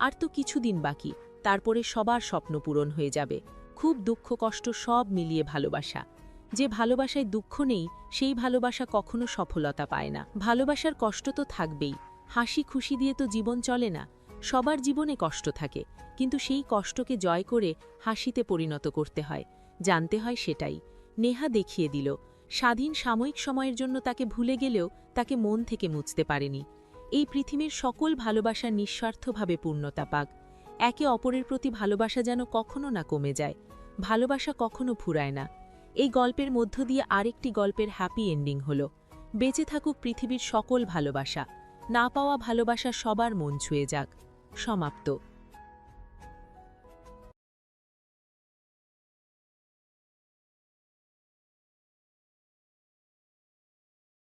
S5: আর তো কিছুদিন বাকি, তারপরে সবার স্বপ্ন পূরণ হয়ে যাবে। খুব দুঃখ কষ্ট সব মিলিয়ে ভালোবাসা। যে ভালোবাসায় দুঃখ নেই, সেই ভালোবাসা কখনো সফলতা পায় না। ভালোবাসার কষ্ট তো থাকবেই, হাসি খুশি দিয়ে তো জীবন চলে না। সবার জীবনে কষ্ট থাকে, কিন্তু সেই কষ্টকে জয় করে হাসিতে পরিণত করতে হয়, জানতে হয় সেটাই। নেহা দেখিয়ে দিল, স্বাধীন সাময়িক সময়ের জন্য তাকে ভুলে গেলেও তাকে মন থেকে মুছতে পারেনি। এই পৃথিবীর সকল ভালোবাসা নিঃস্বার্থভাবে পূর্ণতা পাক। একে অপরের প্রতি ভালোবাসা যেন কখনো না কমে যায়। ভালোবাসা কখনো ফুরায় না। এই গল্পের মধ্য দিয়ে আরেকটি গল্পের হ্যাপি এন্ডিং হলো। বেঁচে থাকুক পৃথিবীর সকল ভালোবাসা। না পাওয়া ভালোবাসা সবার মন ছুঁয়ে যাক। সমাপ্ত।